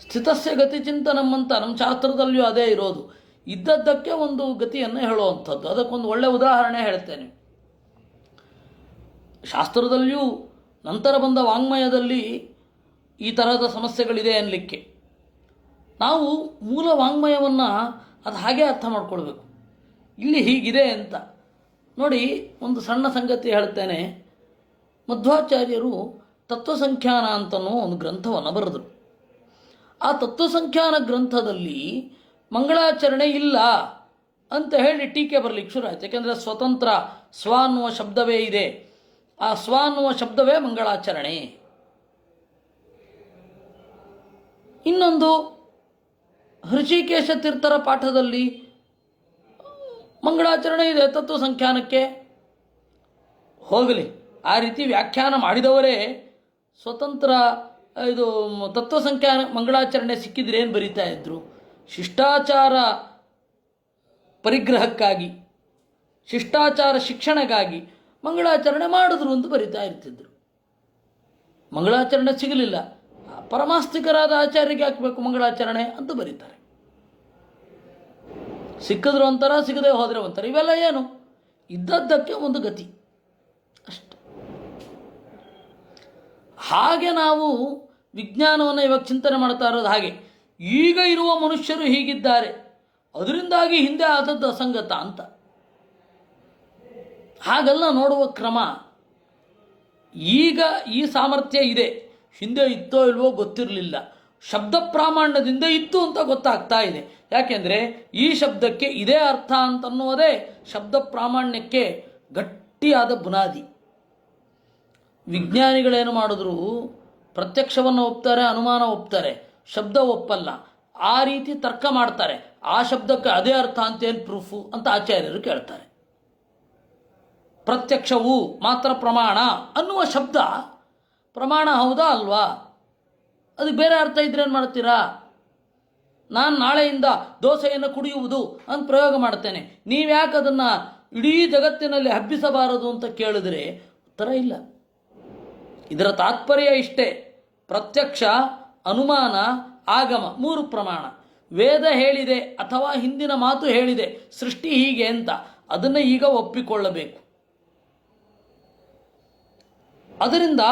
ಸ್ಥಿತಸ್ಯ ಗತಿ ಚಿಂತನಂ ಅಂತ ನಮ್ಮ ಶಾಸ್ತ್ರದಲ್ಲಿಯೂ ಅದೇ ಇರೋದು. ಇದ್ದದ್ದಕ್ಕೆ ಒಂದು ಗತಿಯನ್ನು ಹೇಳುವಂಥದ್ದು. ಅದಕ್ಕೊಂದು ಒಳ್ಳೆಯ ಉದಾಹರಣೆ ಹೇಳ್ತೇನೆ. ಶಾಸ್ತ್ರದಲ್ಲಿಯೂ ನಂತರ ಬಂದ ವಾಂಗ್ಮಯದಲ್ಲಿ ಈ ತರಹದ ಸಮಸ್ಯೆಗಳಿದೆ ಅನ್ನಲಿಕ್ಕೆ ನಾವು ಮೂಲ ವಾಂಗ್ಮಯವನ್ನು ಅದು ಹಾಗೆ ಅರ್ಥ ಮಾಡ್ಕೊಳ್ಬೇಕು. ಇಲ್ಲಿ ಹೀಗಿದೆ ಅಂತ ನೋಡಿ. ಒಂದು ಸಣ್ಣ ಸಂಗತಿ ಹೇಳ್ತೇನೆ. ಮಧ್ವಾಚಾರ್ಯರು ತತ್ವಸಂಖ್ಯಾನ ಅಂತನೋ ಒಂದು ಗ್ರಂಥವನ್ನು ಬರೆದರು. ಆ ತತ್ವಸಂಖ್ಯಾನ ಗ್ರಂಥದಲ್ಲಿ ಮಂಗಳಾಚರಣೆ ಇಲ್ಲ ಅಂತ ಹೇಳಿ ಟೀಕೆ ಬರಲಿಕ್ಕೆ ಶುರು ಆಯಿತು. ಯಾಕೆಂದರೆ ಸ್ವತಂತ್ರ ಸ್ವ ಅನ್ನುವ ಶಬ್ದವೇ ಇದೆ. ಆ ಸ್ವ ಅನ್ನುವ ಶಬ್ದವೇ ಮಂಗಳಾಚರಣೆ. ಇನ್ನೊಂದು ಹೃಷಿಕೇಶ ತೀರ್ಥರ ಪಾಠದಲ್ಲಿ ಮಂಗಳಾಚರಣೆ ಇದೆ ತತ್ವಸಂಖ್ಯಾನಕ್ಕೆ. ಹೋಗಲಿ, ಆ ರೀತಿ ವ್ಯಾಖ್ಯಾನ ಮಾಡಿದವರೇ ಸ್ವತಂತ್ರ ಇದು ತತ್ವಸಂಖ್ಯಾ ಮಂಗಳಾಚರಣೆ ಸಿಕ್ಕಿದ್ರೆ ಏನು ಬರೀತಾ ಇದ್ರು? ಶಿಷ್ಟಾಚಾರ ಪರಿಗ್ರಹಕ್ಕಾಗಿ, ಶಿಷ್ಟಾಚಾರ ಶಿಕ್ಷಣಕ್ಕಾಗಿ ಮಂಗಳಾಚರಣೆ ಮಾಡಿದ್ರು ಅಂತ ಬರಿತಾ ಇರ್ತಿದ್ರು. ಮಂಗಳಾಚರಣೆ ಸಿಗಲಿಲ್ಲ, ಪರಮಾಸ್ತಿಕರಾದ ಆಚಾರ್ಯರಿಗೆ ಹಾಕಬೇಕು ಮಂಗಳಾಚರಣೆ ಅಂತ ಬರೀತಾರೆ. ಸಿಕ್ಕಿದ್ರು ಒಂಥರ, ಸಿಗದೆ ಹೋದರೆ ಒಂಥರ. ಇವೆಲ್ಲ ಏನು? ಇದ್ದದ್ದಕ್ಕೆ ಒಂದು ಗತಿ ಅಷ್ಟೆ. ಹಾಗೆ ನಾವು ವಿಜ್ಞಾನವನ್ನು ಇವಾಗ ಚಿಂತನೆ ಮಾಡ್ತಾ ಇರೋದು ಹಾಗೆ. ಈಗ ಇರುವ ಮನುಷ್ಯರು ಹೀಗಿದ್ದಾರೆ, ಅದರಿಂದಾಗಿ ಹಿಂದೆ ಆದದ್ದು ಅಸಂಗತ ಅಂತ. ಹಾಗೆಲ್ಲ ನೋಡುವ ಕ್ರಮ. ಈಗ ಈ ಸಾಮರ್ಥ್ಯ ಇದೆ, ಹಿಂದೆ ಇತ್ತೋ ಇಲ್ವೋ ಗೊತ್ತಿರಲಿಲ್ಲ. ಶಬ್ದ ಪ್ರಾಮಾಣ್ಯದಿಂದ ಇತ್ತು ಅಂತ ಗೊತ್ತಾಗ್ತಾ ಇದೆ. ಯಾಕೆಂದರೆ ಈ ಶಬ್ದಕ್ಕೆ ಇದೇ ಅರ್ಥ ಅಂತನ್ನುವುದೇ ಶಬ್ದ ಪ್ರಾಮಾಣ್ಯಕ್ಕೆ ಗಟ್ಟಿಯಾದ ಬುನಾದಿ. ವಿಜ್ಞಾನಿಗಳೇನು ಮಾಡಿದ್ರು? ಪ್ರತ್ಯಕ್ಷವನ್ನು ಒಪ್ತಾರೆ, ಅನುಮಾನ ಒಪ್ತಾರೆ, ಶಬ್ದ ಒಪ್ಪಲ್ಲ. ಆ ರೀತಿ ತರ್ಕ ಮಾಡ್ತಾರೆ. ಆ ಶಬ್ದಕ್ಕೆ ಅದೇ ಅರ್ಥ ಅಂತೇನು ಪ್ರೂಫು ಅಂತ ಆಚಾರ್ಯರು ಕೇಳ್ತಾರೆ. ಪ್ರತ್ಯಕ್ಷವು ಮಾತ್ರ ಪ್ರಮಾಣ ಅನ್ನುವ ಶಬ್ದ ಪ್ರಮಾಣ ಹೌದಾ ಅಲ್ವಾ? ಅದು ಬೇರೆ ಅರ್ಥ ಇದ್ರೆ ಏನು ಮಾಡ್ತೀರಾ? ನಾನು ನಾಳೆಯಿಂದ ದೋಸೆಯನ್ನು ಕುಡಿಯುವುದು ಅಂತ ಪ್ರಯೋಗ ಮಾಡ್ತೇನೆ, ನೀವ್ಯಾಕೆ ಅದನ್ನು ಇಡೀ ಜಗತ್ತಿನಲ್ಲಿ ಹಬ್ಬಿಸಬಾರದು ಅಂತ ಕೇಳಿದ್ರೆ ಉತ್ತರ ಇಲ್ಲ. ಇದರ ತಾತ್ಪರ್ಯ ಇಷ್ಟೇ: ಪ್ರತ್ಯಕ್ಷ, ಅನುಮಾನ, ಆಗಮ, ಮೂರು ಪ್ರಮಾಣ. ವೇದ ಹೇಳಿದೆ ಅಥವಾ ಹಿಂದಿನ ಮಾತು ಹೇಳಿದೆ ಸೃಷ್ಟಿ ಹೀಗೆ ಅಂತ, ಅದನ್ನು ಈಗ ಒಪ್ಪಿಕೊಳ್ಳಬೇಕು. ಅದರಿಂದ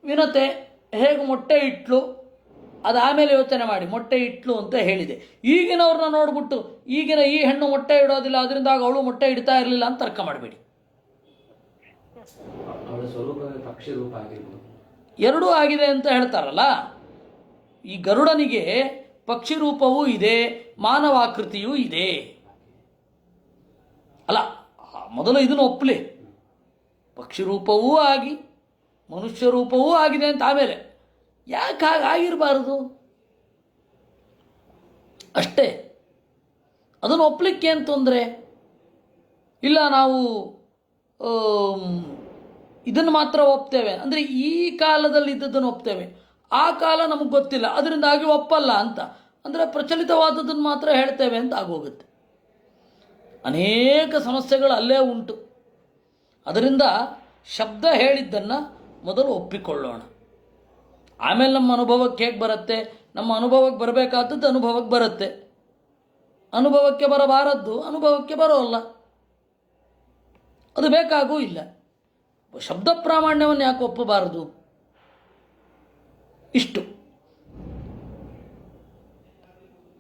ವಿನತೆ ಹೇಗೆ ಮೊಟ್ಟೆ ಇಟ್ಲು, ಅದಾಮೇಲೆ ಯೋಚನೆ ಮಾಡಿ. ಮೊಟ್ಟೆ ಇಟ್ಲು ಅಂತ ಹೇಳಿದೆ. ಈಗಿನವ್ರನ್ನ ನೋಡ್ಬಿಟ್ಟು ಈಗಿನ ಈ ಹೆಣ್ಣು ಮೊಟ್ಟೆ ಇಡೋದಿಲ್ಲ, ಅದರಿಂದಾಗ ಅವಳು ಮೊಟ್ಟೆ ಇಡ್ತಾ ಇರಲಿಲ್ಲ ಅಂತ ತರ್ಕ ಮಾಡಬೇಡಿ. ಎರಡೂ ಆಗಿದೆ ಅಂತ ಹೇಳ್ತಾರಲ್ಲ. ಈ ಗರುಡನಿಗೆ ಪಕ್ಷಿ ರೂಪವೂ ಇದೆ, ಮಾನವಾಕೃತಿಯೂ ಇದೆ. ಅಲ್ಲ, ಮೊದಲು ಇದನ್ನು ಒಪ್ಪಲಿ. ಪಕ್ಷಿ ರೂಪವೂ ಆಗಿ ಮನುಷ್ಯ ರೂಪವೂ ಆಗಿದೆ ಅಂತ ಆಮೇಲೆ ಯಾಕೆ ಹಾಗಾಗಿರಬಾರದು? ಅಷ್ಟೇ. ಅದನ್ನು ಒಪ್ಪಲಿಕ್ಕೆ ಏನು ತೊಂದರೆ ಇಲ್ಲ. ನಾವು ಇದನ್ನು ಮಾತ್ರ ಒಪ್ತೇವೆ ಅಂದರೆ ಈ ಕಾಲದಲ್ಲಿ ಇದ್ದದ್ದನ್ನು ಒಪ್ತೇವೆ, ಆ ಕಾಲ ನಮಗೆ ಗೊತ್ತಿಲ್ಲ, ಅದರಿಂದಾಗಿ ಒಪ್ಪಲ್ಲ ಅಂತ ಅಂದರೆ ಪ್ರಚಲಿತವಾದದ್ದನ್ನು ಮಾತ್ರ ಹೇಳ್ತೇವೆ ಅಂತ ಆಗೋಗುತ್ತೆ. ಅನೇಕ ಸಮಸ್ಯೆಗಳು ಅಲ್ಲೇ ಉಂಟು. ಅದರಿಂದ ಶಬ್ದ ಹೇಳಿದ್ದನ್ನು ಮೊದಲು ಒಪ್ಪಿಕೊಳ್ಳೋಣ. ಆಮೇಲೆ ನಮ್ಮ ಅನುಭವಕ್ಕೆ ಹೇಗೆ ಬರುತ್ತೆ? ನಮ್ಮ ಅನುಭವಕ್ಕೆ ಬರಬೇಕಾದದ್ದು ಅನುಭವಕ್ಕೆ ಬರುತ್ತೆ, ಅನುಭವಕ್ಕೆ ಬರಬಾರದ್ದು ಅನುಭವಕ್ಕೆ ಬರೋಲ್ಲ. ಅದು ಬೇಕಾಗೂ ಇಲ್ಲ. ಶಬ್ದ ಪ್ರಾಮಾಣ್ಯವನ್ನು ಯಾಕೆ ಒಪ್ಪಬಾರದು? ಇಷ್ಟು.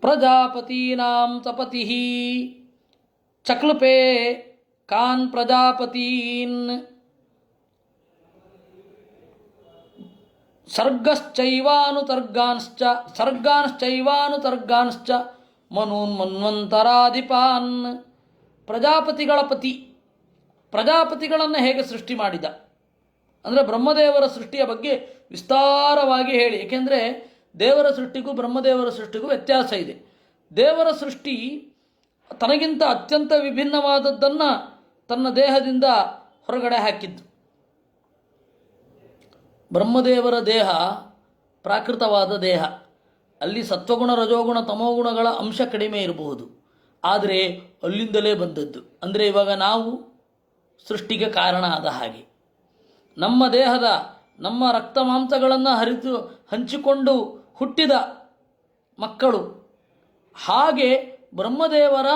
ಪ್ರಜಾಪತೀನಾಂ ತಪತಿ ಚಕ್ಲುಪೇ ಕಾನ್ ಪ್ರಜಾಪತೀನ್ ಸರ್ಗಾಂಶ್ಚೈವಾನುತರ್ಗಾಂಶ್ಚ ಮನೂನ್ಮನ್ವಂತರಾಧಿಪಾನ್. ಪ್ರಜಾಪತಿಗಳ ಪತಿ, ಪ್ರಜಾಪತಿಗಳನ್ನು ಹೇಗೆ ಸೃಷ್ಟಿ ಮಾಡಿದ ಅಂದರೆ ಬ್ರಹ್ಮದೇವರ ಸೃಷ್ಟಿಯ ಬಗ್ಗೆ ವಿಸ್ತಾರವಾಗಿ ಹೇಳಿ. ಏಕೆಂದರೆ ದೇವರ ಸೃಷ್ಟಿಗೂ ಬ್ರಹ್ಮದೇವರ ಸೃಷ್ಟಿಗೂ ವ್ಯತ್ಯಾಸ ಇದೆ. ದೇವರ ಸೃಷ್ಟಿ ತನಗಿಂತ ಅತ್ಯಂತ ವಿಭಿನ್ನವಾದದ್ದನ್ನು ತನ್ನ ದೇಹದಿಂದ ಹೊರಗಡೆ ಹಾಕಿದ್ದು. ಬ್ರಹ್ಮದೇವರ ದೇಹ ಪ್ರಾಕೃತವಾದ ದೇಹ. ಅಲ್ಲಿ ಸತ್ವಗುಣ, ರಜೋಗುಣ, ತಮೋಗುಣಗಳ ಅಂಶ ಕಡಿಮೆ ಇರಬಹುದು, ಆದರೆ ಅಲ್ಲಿಂದಲೇ ಬಂದದ್ದು. ಅಂದರೆ ಇವಾಗ ನಾವು ಸೃಷ್ಟಿಗೆ ಕಾರಣ ಆದ ಹಾಗೆ ನಮ್ಮ ದೇಹದ ನಮ್ಮ ರಕ್ತ ಮಾಂಸಗಳನ್ನು ಹಂಚಿಕೊಂಡು ಹುಟ್ಟಿದ ಮಕ್ಕಳು, ಹಾಗೆ ಬ್ರಹ್ಮದೇವರ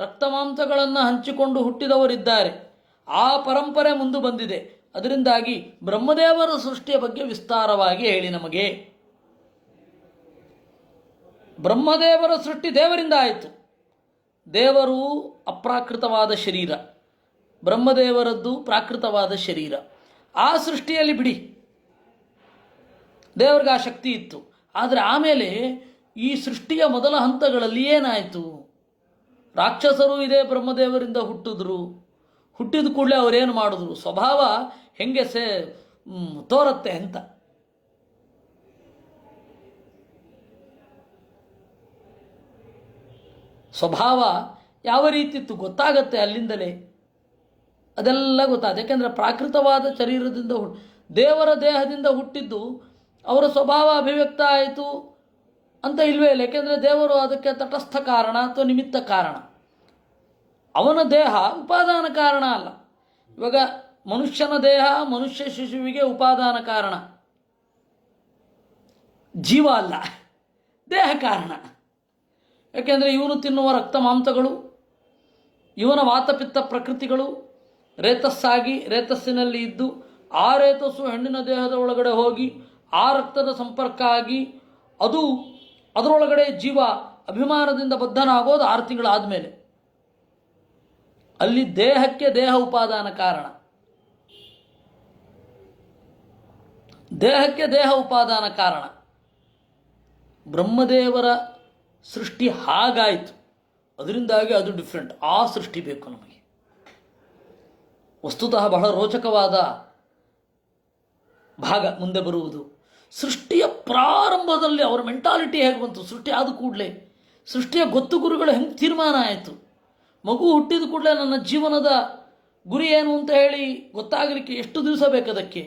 ರಕ್ತ ಮಾಂಸಗಳನ್ನು ಹಂಚಿಕೊಂಡು ಹುಟ್ಟಿದವರಿದ್ದಾರೆ. ಆ ಪರಂಪರೆ ಮುಂದೆ ಬಂದಿದೆ. ಅದರಿಂದಾಗಿ ಬ್ರಹ್ಮದೇವರ ಸೃಷ್ಟಿಯ ಬಗ್ಗೆ ವಿಸ್ತಾರವಾಗಿ ಹೇಳಿ ನಮಗೆ. ಬ್ರಹ್ಮದೇವರ ಸೃಷ್ಟಿ ದೇವರಿಂದ ಆಯಿತು. ದೇವರು ಅಪ್ರಾಕೃತವಾದ ಶರೀರ, ಬ್ರಹ್ಮದೇವರದ್ದು ಪ್ರಾಕೃತವಾದ ಶರೀರ. ಆ ಸೃಷ್ಟಿಯಲ್ಲಿ ಬಿಡಿ, ದೇವರಿಗೆ ಆ ಶಕ್ತಿ ಇತ್ತು. ಆದರೆ ಆಮೇಲೆ ಈ ಸೃಷ್ಟಿಯ ಮೊದಲ ಹಂತಗಳಲ್ಲಿ ಏನಾಯಿತು? ರಾಕ್ಷಸರು ಇದೇ ಬ್ರಹ್ಮದೇವರಿಂದ ಹುಟ್ಟಿದ್ರು. ಹುಟ್ಟಿದ ಕೂಡಲೇ ಅವರೇನು ಮಾಡಿದ್ರು? ಸ್ವಭಾವ ಹೆಂಗೆ ತೋರತ್ತೆ ಅಂತ. ಸ್ವಭಾವ ಯಾವ ರೀತಿ ಇತ್ತು ಗೊತ್ತಾಗತ್ತೆ ಅಲ್ಲಿಂದಲೇ. ಅದೆಲ್ಲ ಗೊತ್ತಾಗುತ್ತೆ. ಯಾಕೆಂದರೆ ಪ್ರಾಕೃತವಾದ ಶರೀರದಿಂದ ದೇವರ ದೇಹದಿಂದ ಹುಟ್ಟಿದ್ದು ಅವರ ಸ್ವಭಾವ ಅಭಿವ್ಯಕ್ತ ಆಯಿತು ಅಂತ ಇಲ್ವೇ ಇಲ್ಲ. ಏಕೆಂದರೆ ದೇವರು ಅದಕ್ಕೆ ತಟಸ್ಥ ಕಾರಣ ಅಥವಾ ನಿಮಿತ್ತ ಕಾರಣ. ಅವನ ದೇಹ ಉಪಾದಾನ ಕಾರಣ ಅಲ್ಲ. ಇವಾಗ ಮನುಷ್ಯನ ದೇಹ ಮನುಷ್ಯ ಶಿಶುವಿಗೆ ಉಪಾದಾನ ಕಾರಣ, ಜೀವ ಅಲ್ಲ, ದೇಹ ಕಾರಣ. ಯಾಕೆಂದರೆ ಇವನು ತಿನ್ನುವ ರಕ್ತ ಮಾಂಸಗಳು, ಇವನ ವಾತಪಿತ್ತ ಪ್ರಕೃತಿಗಳು ರೇತಸ್ಸಾಗಿ ರೇತಸ್ಸಿನಲ್ಲಿ ಇದ್ದು ಆ ರೇತಸ್ಸು ಹೆಣ್ಣಿನ ದೇಹದ ಒಳಗಡೆ ಹೋಗಿ ಆ ರಕ್ತದ ಸಂಪರ್ಕ ಆಗಿ ಅದು ಅದರೊಳಗಡೆ ಜೀವ ಅಭಿಮಾನದಿಂದ ಬದ್ಧನಾಗೋದು 6 ತಿಂಗಳಾದ ಮೇಲೆ. ಅಲ್ಲಿ ದೇಹಕ್ಕೆ ದೇಹ ಉಪಾದಾನ ಕಾರಣ, ದೇಹಕ್ಕೆ ದೇಹ ಉಪಾದಾನ ಕಾರಣ. ಬ್ರಹ್ಮದೇವರ ಸೃಷ್ಟಿ ಹಾಗಾಯಿತು, ಅದರಿಂದಾಗಿ ಅದು ಡಿಫ್ರೆಂಟ್. ಆ ಸೃಷ್ಟಿ ಬೇಕು ನಮಗೆ. ವಸ್ತುತಃ ಬಹಳ ರೋಚಕವಾದ ಭಾಗ ಮುಂದೆ ಬರುವುದು. ಸೃಷ್ಟಿಯ ಪ್ರಾರಂಭದಲ್ಲಿ ಅವರ ಮೆಂಟಾಲಿಟಿ ಹೇಗೆ ಬಂತು? ಸೃಷ್ಟಿ ಆದ ಕೂಡಲೇ ಸೃಷ್ಟಿಯ ಗೊತ್ತು ಗುರುಗಳು ಹೆಂಗೆ ತೀರ್ಮಾನ ಆಯಿತು? ಮಗು ಹುಟ್ಟಿದ ಕೂಡಲೇ ನನ್ನ ಜೀವನದ ಗುರಿ ಏನು ಅಂತ ಹೇಳಿ ಗೊತ್ತಾಗಲಿಕ್ಕೆ ಎಷ್ಟು ದಿವಸ ಬೇಕದಕ್ಕೆ?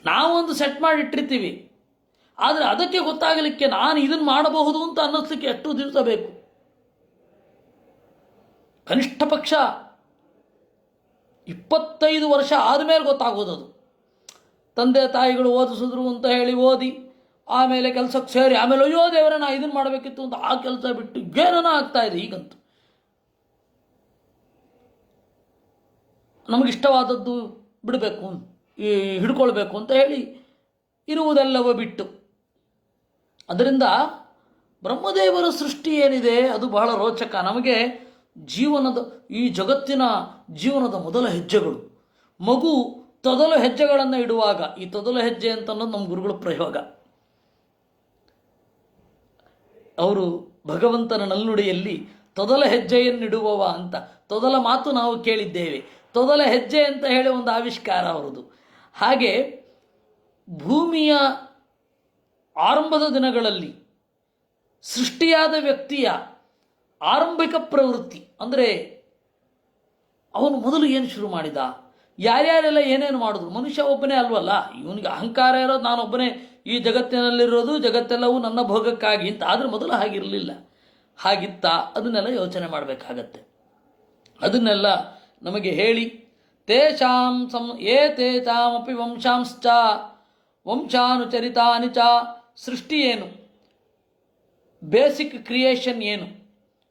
ನಾವೊಂದು ಸೆಟ್ ಮಾಡಿ ಇಟ್ಟಿರ್ತೀವಿ, ಆದರೆ ಅದಕ್ಕೆ ಗೊತ್ತಾಗಲಿಕ್ಕೆ ನಾನು ಇದನ್ನು ಮಾಡಬಹುದು ಅಂತ ಅನ್ನಿಸ್ಲಿಕ್ಕೆ ಎಷ್ಟು ದಿವಸ ಬೇಕು? ಕನಿಷ್ಠ ಪಕ್ಷ 25 ವರ್ಷ ಆದಮೇಲೆ ಗೊತ್ತಾಗೋದದು. ತಂದೆ ತಾಯಿಗಳು ಓದಿಸಿದ್ರು ಅಂತ ಹೇಳಿ ಓದಿ ಆಮೇಲೆ ಕೆಲಸಕ್ಕೆ ಸೇರಿ ಆಮೇಲೆ ಅಯ್ಯೋ ದೇವರೇ ನಾ ಇದನ್ನು ಮಾಡಬೇಕಿತ್ತು ಅಂತ ಆ ಕೆಲಸ ಬಿಟ್ಟು ಏನನ ಆಗ್ತಾ ಇದೆ. ಈಗಂತೂ ನಮಗಿಷ್ಟವಾದದ್ದು ಬಿಡಬೇಕು, ಹಿಡ್ಕೊಳ್ಬೇಕು ಅಂತ ಹೇಳಿ ಇರುವುದೆಲ್ಲವೂ ಬಿಟ್ಟು. ಅದರಿಂದ ಬ್ರಹ್ಮದೇವರ ಸೃಷ್ಟಿ ಏನಿದೆ ಅದು ಬಹಳ ರೋಚಕ. ನಮಗೆ ಜೀವನದ ಈ ಜಗತ್ತಿನ ಜೀವನದ ಮೊದಲ ಹೆಜ್ಜೆಗಳು, ಮಗು ತೊದಲು ಹೆಜ್ಜೆಗಳನ್ನು ಇಡುವಾಗ, ಈ ತೊದಲು ಹೆಜ್ಜೆ ಅಂತ ಅನ್ನೋದು ನಮ್ಮ ಗುರುಗಳ ಪ್ರಯೋಗ. ಅವರು ಭಗವಂತನ ನಲ್ನುಡಿಯಲ್ಲಿ ತೊದಲ ಹೆಜ್ಜೆಯನ್ನಿಡುವವ ಅಂತ ತೊದಲ ಮಾತು ನಾವು ಕೇಳಿದ್ದೇವೆ. ತೊದಲ ಹೆಜ್ಜೆ ಅಂತ ಹೇಳಿ ಒಂದು ಆವಿಷ್ಕಾರ ಅವರದು. ಹಾಗೆ ಭೂಮಿಯ ಆರಂಭದ ದಿನಗಳಲ್ಲಿ ಸೃಷ್ಟಿಯಾದ ವ್ಯಕ್ತಿಯ ಆರಂಭಿಕ ಪ್ರವೃತ್ತಿ ಅಂದರೆ ಅವನು ಮೊದಲು ಏನು ಶುರು ಮಾಡಿದ, ಯಾರ್ಯಾರೆಲ್ಲ ಏನೇನು ಮಾಡಿದ್ರು. ಮನುಷ್ಯ ಒಬ್ಬನೇ ಅಲ್ವಲ್ಲ, ಇವನಿಗೆ ಅಹಂಕಾರ ಇರೋದು ನಾನೊಬ್ಬನೇ ಈ ಜಗತ್ತಿನಲ್ಲಿರೋದು, ಜಗತ್ತೆಲ್ಲವೂ ನನ್ನ ಭೋಗಕ್ಕಾಗಿ ಅಂತ. ಆದರೆ ಮೊದಲು ಹಾಗಿರಲಿಲ್ಲ. ಹಾಗಿತ್ತ ಅದನ್ನೆಲ್ಲ ಯೋಚನೆ ಮಾಡಬೇಕಾಗತ್ತೆ. ಅದನ್ನೆಲ್ಲ ನಮಗೆ ಹೇಳಿ ತೇಷಾಮಪಿ ವಂಶಾಂಶ್ಚ ವಂಶಾನುಚರಿತಾನಿ ಚ. ಸೃಷ್ಟಿ ಏನು, ಬೇಸಿಕ್ ಕ್ರಿಯೇಷನ್ ಏನು,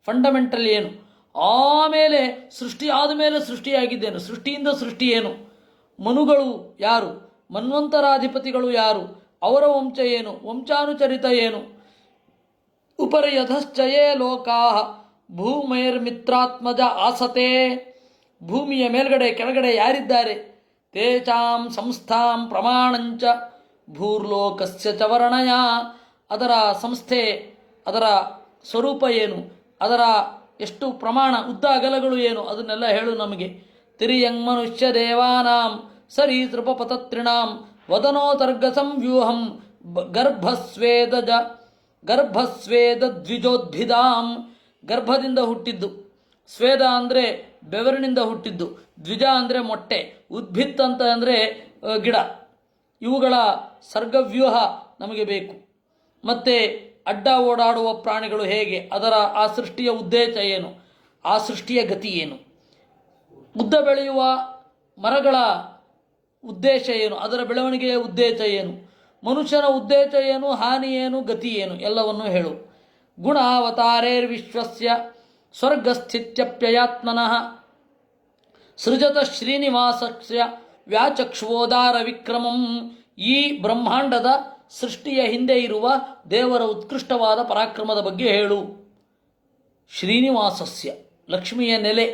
ಫಂಡಮೆಂಟಲ್ ಏನು, ಆಮೇಲೆ ಸೃಷ್ಟಿ ಆದಮೇಲೆ ಸೃಷ್ಟಿಯಾಗಿದ್ದೇನು, ಸೃಷ್ಟಿಯಿಂದ ಸೃಷ್ಟಿ ಏನು, ಮನುಗಳು ಯಾರು, ಮನ್ವಂತರಾಧಿಪತಿಗಳು ಯಾರು, ಅವರ ವಂಶ ಏನು, ವಂಶಾನುಚರಿತ ಏನು, ಉಪರ್ಯಧಶ್ಚಯೇ ಲೋಕಾ ಭೂಮೈರ್ಮಿತ್ರಾತ್ಮಜ ಆಸತೆ. ಭೂಮಿಯ ಮೇಲ್ಗಡೆ ಕೆಳಗಡೆ ಯಾರಿದ್ದಾರೆ? ತೇಚಾಂ ಸಂಸ್ಥಾಂ ಪ್ರಮಾಣಂಚ ಭೂರ್ಲೋಕಸ್ಯ ಚ ವರ್ಣಯ. ಅದರ ಸಂಸ್ಥೆ, ಅದರ ಸ್ವರೂಪ ಏನು, ಅದರ ಎಷ್ಟು ಪ್ರಮಾಣ, ಉದ್ದ ಅಗಲಗಳು ಏನು, ಅದನ್ನೆಲ್ಲ ಹೇಳು ನಮಗೆ. ತಿರಿಯಂಗ್ ಮನುಷ್ಯ ದೇವಾನಾಂ ಸರೀಸೃಪಪತತ್ರಿಣಾಂ ವದನೋತರ್ಗ ಸಂವ್ಯೂಹಂ ಗರ್ಭಸ್ವೇದ ದ್ವಿಜೋದ್ಭಿದಾಂ. ಗರ್ಭದಿಂದ ಹುಟ್ಟಿದ್ದು, ಸ್ವೇದ ಅಂದರೆ ಬೆವರಿನಿಂದ ಹುಟ್ಟಿದ್ದು, ದ್ವಿಜ ಅಂದರೆ ಮೊಟ್ಟೆ, ಉದ್ಭಿತ್ ಅಂತ ಅಂದರೆ ಗಿಡ. ಇವುಗಳ ಸರ್ಗವ್ಯೂಹ ನಮಗೆ ಬೇಕು. ಮತ್ತು ಅಡ್ಡ ಓಡಾಡುವ ಪ್ರಾಣಿಗಳು ಹೇಗೆ, ಅದರ ಆ ಸೃಷ್ಟಿಯ ಉದ್ದೇಶ ಏನು, ಆ ಸೃಷ್ಟಿಯ ಗತಿ ಏನು, ಉದ್ದ ಬೆಳೆಯುವ ಮರಗಳ ಉದ್ದೇಶ ಏನು, ಅದರ ಬೆಳವಣಿಗೆಯ ಉದ್ದೇಶ ಏನು, ಮನುಷ್ಯನ ಉದ್ದೇಶ ಏನು, ಹಾನಿ ಏನು, ಗತಿ ಏನು, ಎಲ್ಲವನ್ನೂ ಹೇಳು. ಗುಣಾವತಾರೇರ್ವಿಶ್ವಸ್ಯ ಸ್ವರ್ಗಸ್ಥಿತ್ಯಪ್ಯಯಾತ್ಮನಃ ಸೃಜತ ಶ್ರೀನಿವಾಸಸ್ಯ ವ್ಯಾಚಕ್ಷುವೋದಾರ ವಿಕ್ರಮಂ. ಈ ಬ್ರಹ್ಮಾಂಡದ ಸೃಷ್ಟಿಯ ಹಿಂದೆ ಇರುವ ದೇವರ ಉತ್ಕೃಷ್ಟವಾದ ಪರಾಕ್ರಮದ ಬಗ್ಗೆ ಹೇಳು. ಶ್ರೀನಿವಾಸಸ್ಯ, ಲಕ್ಷ್ಮಿಯ ನೆಲೆ.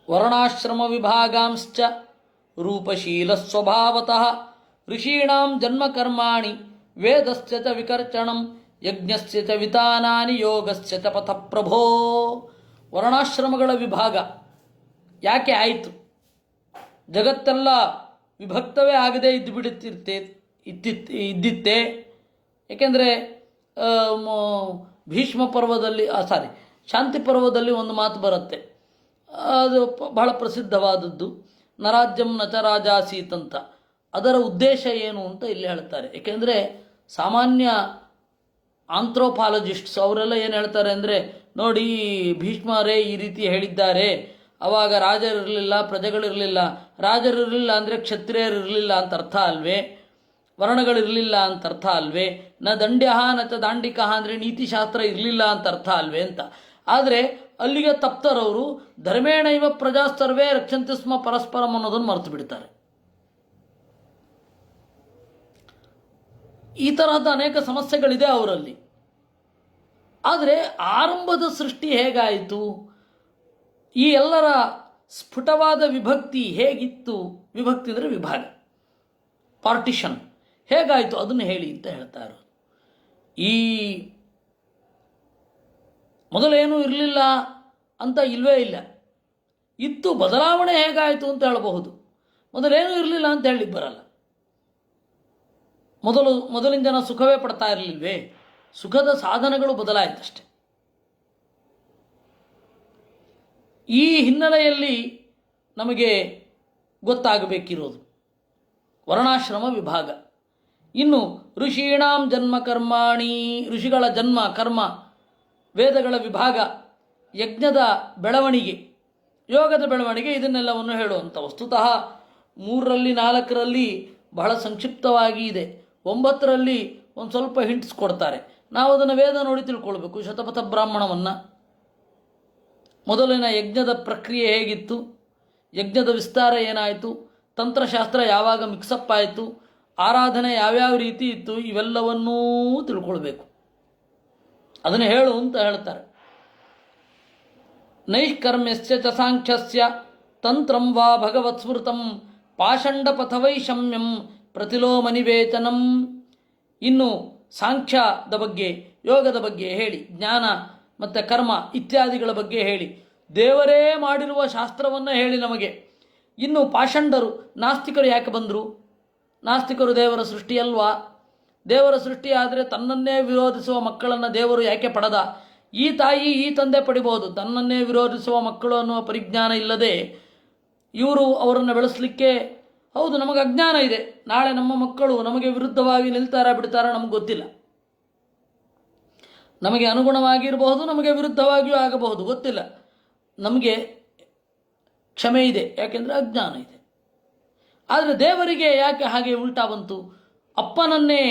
ವರ್ಣಾಶ್ರಮ ವಿಭಾಗಾಂಶ್ಚ ರೂಪಶೀಲ ಸ್ವಭಾವತಃ ಋಷೀಣಾಂ ಜನ್ಮಕರ್ಮಾಣಿ ವೇದಸ್ಯ ಚ ವಿಕರ್ಚಣಂ ಯಜ್ಞಸ್ಯ ಚ ವಿತಾನಾನಿ ಯೋಗಸ್ಯ ಚ ಪಥ ಪ್ರಭೋ. ವರ್ಣಾಶ್ರಮಗಳ ವಿಭಾಗ ಯಾಕೆ ಆಯಿತು? ಜಗತ್ತೆಲ್ಲ ವಿಭಕ್ತವೇ ಆಗದೆ ಇದ್ದಿತ್ತೆ. ಏಕೆಂದರೆ ಭೀಷ್ಮ ಪರ್ವದಲ್ಲಿ ಶಾಂತಿ ಪರ್ವದಲ್ಲಿ ಒಂದು ಮಾತು ಬರುತ್ತೆ, ಅದು ಬಹಳ ಪ್ರಸಿದ್ಧವಾದದ್ದು. ನರಾಜ್ಯಂ ನಚ ರಾಜಾಸೀತ್ ಅಂತ. ಅದರ ಉದ್ದೇಶ ಏನು ಅಂತ ಇಲ್ಲಿ ಹೇಳ್ತಾರೆ. ಏಕೆಂದರೆ ಸಾಮಾನ್ಯ ಆಂಥ್ರೋಪಾಲಜಿಸ್ಟ್ಸ್ ಅವರೆಲ್ಲ ಏನು ಹೇಳ್ತಾರೆ ಅಂದರೆ, ನೋಡಿ ಭೀಷ್ಮರೇ ಈ ರೀತಿ ಹೇಳಿದ್ದಾರೆ, ಅವಾಗ ರಾಜರಿರಲಿಲ್ಲ, ಪ್ರಜೆಗಳಿರಲಿಲ್ಲ. ರಾಜರಿರಲಿಲ್ಲ ಅಂದರೆ ಕ್ಷತ್ರಿಯರಿರಲಿಲ್ಲ ಅಂತ ಅರ್ಥ ಅಲ್ವೇ? ವರ್ಣಗಳಿರಲಿಲ್ಲ ಅಂತ ಅರ್ಥ ಅಲ್ವೇ? ನ ದಂಡ್ಯ ನ ಚ ದಾಂಡಿಕ ಅಂದರೆ ನೀತಿಶಾಸ್ತ್ರ ಇರಲಿಲ್ಲ ಅಂತ ಅರ್ಥ ಅಲ್ವೇ ಅಂತ. ಆದರೆ ಅಲ್ಲಿಗೆ ತಪ್ತರವರು ಧರ್ಮೇಣೈವ ಪ್ರಜಾಸ್ತರ್ವೇ ರಕ್ಷಂತಿ ಸ್ಮ ಪರಸ್ಪರಂ ಅನ್ನೋದನ್ನು ಮರೆತು ಬಿಡ್ತಾರೆ. ಈ ತರಹದ ಅನೇಕ ಸಮಸ್ಯೆಗಳಿದೆ ಅವರಲ್ಲಿ. ಆದರೆ ಆರಂಭದ ಸೃಷ್ಟಿ ಹೇಗಾಯಿತು, ಈ ಎಲ್ಲರ ಸ್ಫುಟವಾದ ವಿಭಕ್ತಿ ಹೇಗಿತ್ತು, ವಿಭಕ್ತಿ ಅಂದರೆ ವಿಭಾಗ, ಪಾರ್ಟಿಷನ್ ಹೇಗಾಯಿತು ಅದನ್ನು ಹೇಳಿ ಅಂತ ಹೇಳ್ತಾ ಇರೋದು. ಈ ಮೊದಲೇನೂ ಇರಲಿಲ್ಲ ಅಂತ ಇಲ್ವೇ ಇಲ್ಲ, ಇತ್ತು, ಬದಲಾವಣೆ ಹೇಗಾಯಿತು ಅಂತ ಹೇಳಬಹುದು. ಮೊದಲೇನೂ ಇರಲಿಲ್ಲ ಅಂತ ಹೇಳಲಿಕ್ಕೆ ಬರಲ್ಲ. ಮೊದಲಿನ ಜನ ಸುಖವೇ ಪಡ್ತಾ ಇರಲಿಲ್ವೇ? ಸುಖದ ಸಾಧನಗಳು ಬದಲಾಯಿತಷ್ಟೆ. ಈ ಹಿನ್ನೆಲೆಯಲ್ಲಿ ನಮಗೆ ಗೊತ್ತಾಗಬೇಕಿರೋದು ವರ್ಣಾಶ್ರಮ ವಿಭಾಗ. ಇನ್ನು ಋಷೀಣಾಂ ಜನ್ಮ ಕರ್ಮಾಣಿ, ಋಷಿಗಳ ಜನ್ಮ ಕರ್ಮ, ವೇದಗಳ ವಿಭಾಗ, ಯಜ್ಞದ ಬೆಳವಣಿಗೆ, ಯೋಗದ ಬೆಳವಣಿಗೆ, ಇದನ್ನೆಲ್ಲವನ್ನು ಹೇಳುವಂಥ ವಸ್ತುತಃ 3ರಲ್ಲಿ 4ರಲ್ಲಿ ಬಹಳ ಸಂಕ್ಷಿಪ್ತವಾಗಿ ಇದೆ. 9ರಲ್ಲಿ ಒಂದು ಸ್ವಲ್ಪ ಹಿಂಟ್ಸ್ ಕೊಡ್ತಾರೆ. ನಾವು ಅದನ್ನು ವೇದ ನೋಡಿ ತಿಳ್ಕೊಳ್ಬೇಕು. ಶತಪಥ ಬ್ರಾಹ್ಮಣವನ್ನು, ಮೊದಲಿನ ಯಜ್ಞದ ಪ್ರಕ್ರಿಯೆ ಹೇಗಿತ್ತು, ಯಜ್ಞದ ವಿಸ್ತಾರ ಏನಾಯಿತು, ತಂತ್ರಶಾಸ್ತ್ರ ಯಾವಾಗ ಮಿಕ್ಸಪ್ ಆಯಿತು, ಆರಾಧನೆ ಯಾವ್ಯಾವ ರೀತಿ ಇತ್ತು, ಇವೆಲ್ಲವನ್ನೂ ತಿಳ್ಕೊಳ್ಬೇಕು. ಅದನ್ನು ಹೇಳು ಅಂತ ಹೇಳ್ತಾರೆ. ನೈಷ್ಕರ್ಮ್ಯಸ್ಯ ಚ ಸಾಂಖ್ಯಸ್ಯ ತಂತ್ರಂ ವಾ ಭಗವತ್ ಸ್ಮೃತಂ ಪಾಷಂಡ ಪಥವೈಷಮ್ಯಂ ಪ್ರತಿಲೋಮನಿವೇಚನಂ. ಇನ್ನು ಸಾಂಖ್ಯದ ಬಗ್ಗೆ, ಯೋಗದ ಬಗ್ಗೆ ಹೇಳಿ, ಜ್ಞಾನ ಮತ್ತು ಕರ್ಮ ಇತ್ಯಾದಿಗಳ ಬಗ್ಗೆ ಹೇಳಿ, ದೇವರೇ ಮಾಡಿರುವ ಶಾಸ್ತ್ರವನ್ನು ಹೇಳಿ ನಮಗೆ. ಇನ್ನು ಪಾಷಂಡರು, ನಾಸ್ತಿಕರು ಯಾಕೆ ಬಂದರು? ನಾಸ್ತಿಕರು ದೇವರ ಸೃಷ್ಟಿಯಲ್ವಾ? ದೇವರ ಸೃಷ್ಟಿಯಾದರೆ ತನ್ನನ್ನೇ ವಿರೋಧಿಸುವ ಮಕ್ಕಳನ್ನು ದೇವರು ಯಾಕೆ ಪಡೆದ? ಈ ತಾಯಿ ಈ ತಂದೆ ಪಡಿಬೋದು, ತನ್ನನ್ನೇ ವಿರೋಧಿಸುವ ಮಕ್ಕಳು ಅನ್ನುವ ಪರಿಜ್ಞಾನ ಇಲ್ಲದೆ ಇವರು ಅವರನ್ನು ಬೆಳೆಸಲಿಕ್ಕೆ, ಹೌದು ನಮಗೆ ಅಜ್ಞಾನ ಇದೆ, ನಾಳೆ ನಮ್ಮ ಮಕ್ಕಳು ನಮಗೆ ವಿರುದ್ಧವಾಗಿ ನಿಲ್ತಾರ ಬಿಡ್ತಾರ ನಮಗೆ ಗೊತ್ತಿಲ್ಲ. ನಮಗೆ ಅನುಗುಣವಾಗಿರಬಹುದು, ನಮಗೆ ವಿರುದ್ಧವಾಗಿಯೂ ಆಗಬಹುದು, ಗೊತ್ತಿಲ್ಲ. ನಮಗೆ ಕ್ಷಮೆ ಇದೆ, ಯಾಕೆಂದರೆ ಅಜ್ಞಾನ ಇದೆ. ಆದರೆ ದೇವರಿಗೆ ಯಾಕೆ ಹಾಗೆ ಉಲ್ಟಾ ಬಂತು? ಅಪ್ಪನನ್ನೇ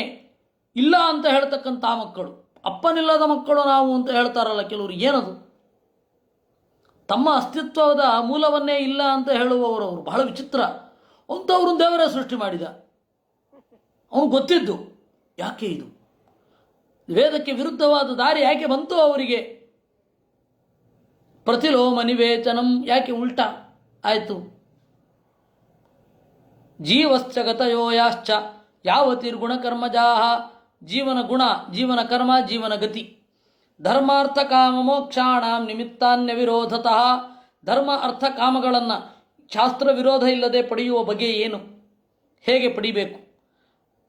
ಇಲ್ಲ ಅಂತ ಹೇಳ್ತಕ್ಕಂಥ ಮಕ್ಕಳು, ಅಪ್ಪನಿಲ್ಲದ ಮಕ್ಕಳು ನಾವು ಅಂತ ಹೇಳ್ತಾರಲ್ಲ ಕೆಲವರು, ಏನದು? ತಮ್ಮ ಅಸ್ತಿತ್ವದ ಮೂಲವನ್ನೇ ಇಲ್ಲ ಅಂತ ಹೇಳುವವರು ಅವರು ಬಹಳ ವಿಚಿತ್ರ. ಅಂಥವ್ರನ್ನ ದೇವರೇ ಸೃಷ್ಟಿ ಮಾಡಿದ, ಅವನು ಗೊತ್ತಿದ್ದು. ಯಾಕೆ ಇದು ವೇದಕ್ಕೆ ವಿರುದ್ಧವಾದ ದಾರಿ ಯಾಕೆ ಬಂತು ಅವರಿಗೆ? ಪ್ರತಿಲೋಮ ನಿವೇಚನಂ ಯಾಕೆ ಉಲ್ಟಾ ಆಯಿತು? ಜೀವಶ್ಚಗತಯೋ ಯಾಶ್ಚ ಯಾವತಿರ್ಗುಣಕರ್ಮಜಾಹ. ಜೀವನ ಗುಣ, ಜೀವನ ಕರ್ಮ, ಜೀವನ ಗತಿ. ಧರ್ಮಾರ್ಥ ಕಾಮ ಮೋಕ್ಷಾಣಾಂ ನಿಮಿತ್ತಾನ್ಯ ವಿರೋಧತಃ. ಧರ್ಮ ಅರ್ಥ ಕಾಮಗಳನ್ನು ಶಾಸ್ತ್ರ ವಿರೋಧ ಇಲ್ಲದೆ ಪಡೆಯುವ ಬಗೆ ಏನು, ಹೇಗೆ ಪಡಿಬೇಕು?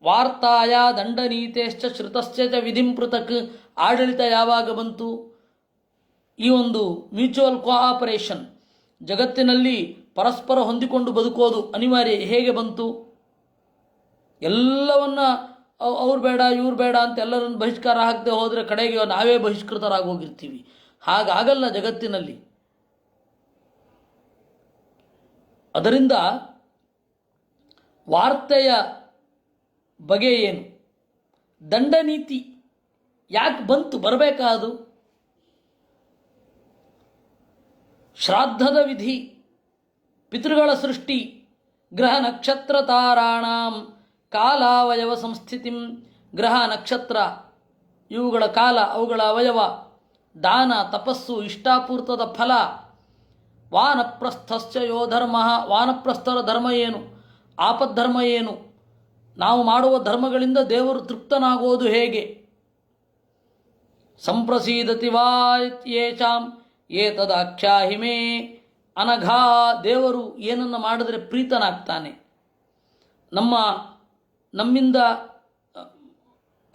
ವಾರ್ತಾಯ ದಂಡನೀತೇಶ್ಚ ಶ್ರುತಶ್ಚ ವಿಧಿಂ ಪೃಥಕ್. ಆಡಳಿತ ಯಾವಾಗ ಬಂತು? ಈ ಒಂದು ಮ್ಯೂಚುವಲ್ ಕೋಆಪರೇಷನ್, ಜಗತ್ತಿನಲ್ಲಿ ಪರಸ್ಪರ ಹೊಂದಿಕೊಂಡು ಬದುಕೋದು ಅನಿವಾರ್ಯ, ಹೇಗೆ ಬಂತು? ಎಲ್ಲವನ್ನ ಅವ್ರು ಬೇಡ ಇವ್ರು ಬೇಡ ಅಂತ ಎಲ್ಲರನ್ನು ಬಹಿಷ್ಕಾರ ಹಾಕದೆ ಹೋದರೆ ಕಡೆಗೆ ನಾವೇ ಬಹಿಷ್ಕೃತರಾಗಿ ಹೋಗಿರ್ತೀವಿ. ಹಾಗಾಗಲ್ಲ ಜಗತ್ತಿನಲ್ಲಿ. ಅದರಿಂದ ವಾರ್ತೆಯ ಬಗೆ ಏನು, ದಂಡನೀತಿ ಯಾಕೆ ಬಂತು, ಬರಬೇಕಾದು? ಶ್ರಾದ್ದದ ವಿಧಿ, ಪಿತೃಗಳ ಸೃಷ್ಟಿ, ಗ್ರಹ ನಕ್ಷತ್ರ ತಾರಾಣಾಂ ಕಾಲಾವಯವ ಸಂಸ್ಥಿತಿಂ. ಗ್ರಹ ನಕ್ಷತ್ರ ಇವುಗಳ ಕಾಲ, ಅವುಗಳ ಅವಯವ, ದಾನ ತಪಸ್ಸು ಇಷ್ಟಾಪೂರ್ತದ ಫಲ. ವಾನಪ್ರಸ್ಥಶ್ಚ ಯೋ ಧರ್ಮ. ವಾನಪ್ರಸ್ಥರ ಧರ್ಮ ಏನು, ಆಪದ್ಧರ್ಮ ಏನು, ನಾವು ಮಾಡುವ ಧರ್ಮಗಳಿಂದ ದೇವರು ತೃಪ್ತನಾಗುವುದು ಹೇಗೆ? ಸಂಪ್ರಸೀದತಿ ವಾ ಯೇಷಾಂ ಏತದಾಖ್ಯಾಹಿಮೇ ಅನಘಾ. ದೇವರು ಏನನ್ನು ಮಾಡಿದರೆ ಪ್ರೀತನಾಗ್ತಾನೆ? ನಮ್ಮಿಂದ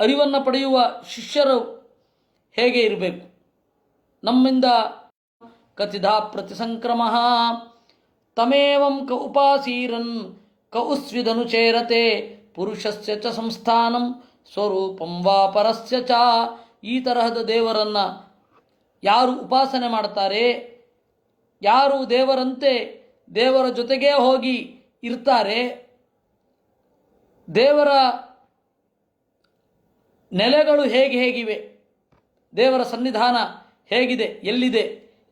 ಅರಿವನ್ನು ಪಡೆಯುವ ಶಿಷ್ಯರು ಹೇಗೆ ಇರಬೇಕು? ನಮ್ಮಿಂದ ಕತಿಧಾ ಪ್ರತಿಸಂಕ್ರಮ ತಮೇವಂ ಕ ಉಪಾಸೀರನ್ ಕೌಸ್ವಿದನುಚೇರತೆ ಪುರುಷಸ್ಯ ಚ ಸಂಸ್ಥಾನಂ ಸ್ವರೂಪಂ ವಾ ಪರಸ್ಯ ಚ. ಈ ತರಹದ ದೇವರನ್ನು ಯಾರು ಉಪಾಸನೆ ಮಾಡ್ತಾರೆ, ಯಾರು ದೇವರಂತೆ ದೇವರ ಜೊತೆಗೇ ಹೋಗಿ ಇರ್ತಾರೆ, ದೇವರ ನೆಲೆಗಳು ಹೇಗಿವೆ, ದೇವರ ಸನ್ನಿಧಾನ ಹೇಗಿದೆ, ಎಲ್ಲಿದೆ,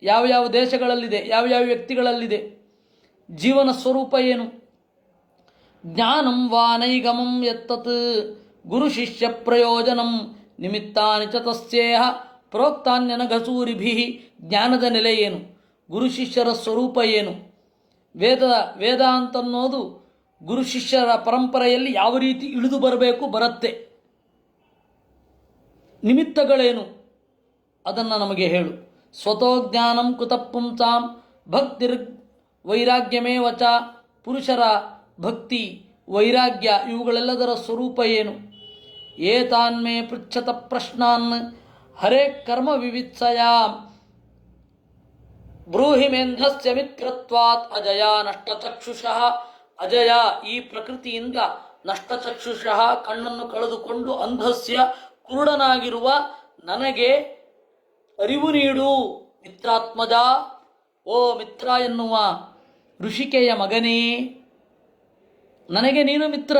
ಯಾವ ದೇಶಗಳಲ್ಲಿದೆ, ಯಾವ ವ್ಯಕ್ತಿಗಳಲ್ಲಿದೆ, ಜೀವನ ಸ್ವರೂಪ ಏನು, ಜ್ಞಾನಂ ವಾ ನೈಗಮಂ ಯತ್ತತ್ ಗುರು ಶಿಷ್ಯ ಪ್ರಯೋಜನಂ ನಿಮಿತ್ತಾನಿ ಚ ತಸ್ಯೇಹ ಪ್ರೋಕ್ತಾನ್ಯನಘಸೂರಿಭಿ. ಜ್ಞಾನದ ನೆಲೆ ಏನು, ಗುರು ಶಿಷ್ಯರ ಸ್ವರೂಪ ಏನು, ವೇದ ಅಂತನ್ನೋದು ಗುರು ಶಿಷ್ಯರ ಪರಂಪರೆಯಲ್ಲಿ ಯಾವ ರೀತಿ ಇಳಿದು ಬರುತ್ತೆ, ನಿಮಿತ್ತಗಳೇನು ಅದನ್ನು ನಮಗೆ ಹೇಳು. ಸ್ವತೋ ಜ್ಞಾನಂ ಕುತಃ ಪುಂಸಾಂ ಭಕ್ತಿರ್ ವೈರಾಗ್ಯಮೇವ ಚ. ಪುರುಷರ ಭಕ್ತಿ ವೈರಾಗ್ಯ ಇವುಗಳೆಲ್ಲದರ ಸ್ವರೂಪ ಏನು. ಏತಾನ್ಮೇ ಪೃಚ್ಛತ ಪ್ರಶ್ನಾನ್ ಹರೇ ಕರ್ಮ ವಿವಿತ್ಸಯಾ ಬ್ರೂಹಿಮೇಂದ್ರಸ್ಯ ಮಿತ್ರತ್ವಾತ್ ಅಜಯ ನಷ್ಟಚಕ್ಷುಷಃ. ಅಜಯ ಈ ಪ್ರಕೃತಿಯಿಂದ ನಷ್ಟಚಕ್ಷುಷಃ ಕಣ್ಣನ್ನು ಕಳೆದುಕೊಂಡು ಅಂಧಸ್ಯ ಕುರುಡನಾಗಿರುವ ನನಗೆ ಅರಿವು ನೀಡು. ಮಿತ್ರಾತ್ಮಜ, ಓ ಮಿತ್ರ ಎನ್ನುವ ಋಷಿಕೆಯ ಮಗನೇ, ನನಗೆ ನೀನು ಮಿತ್ರ.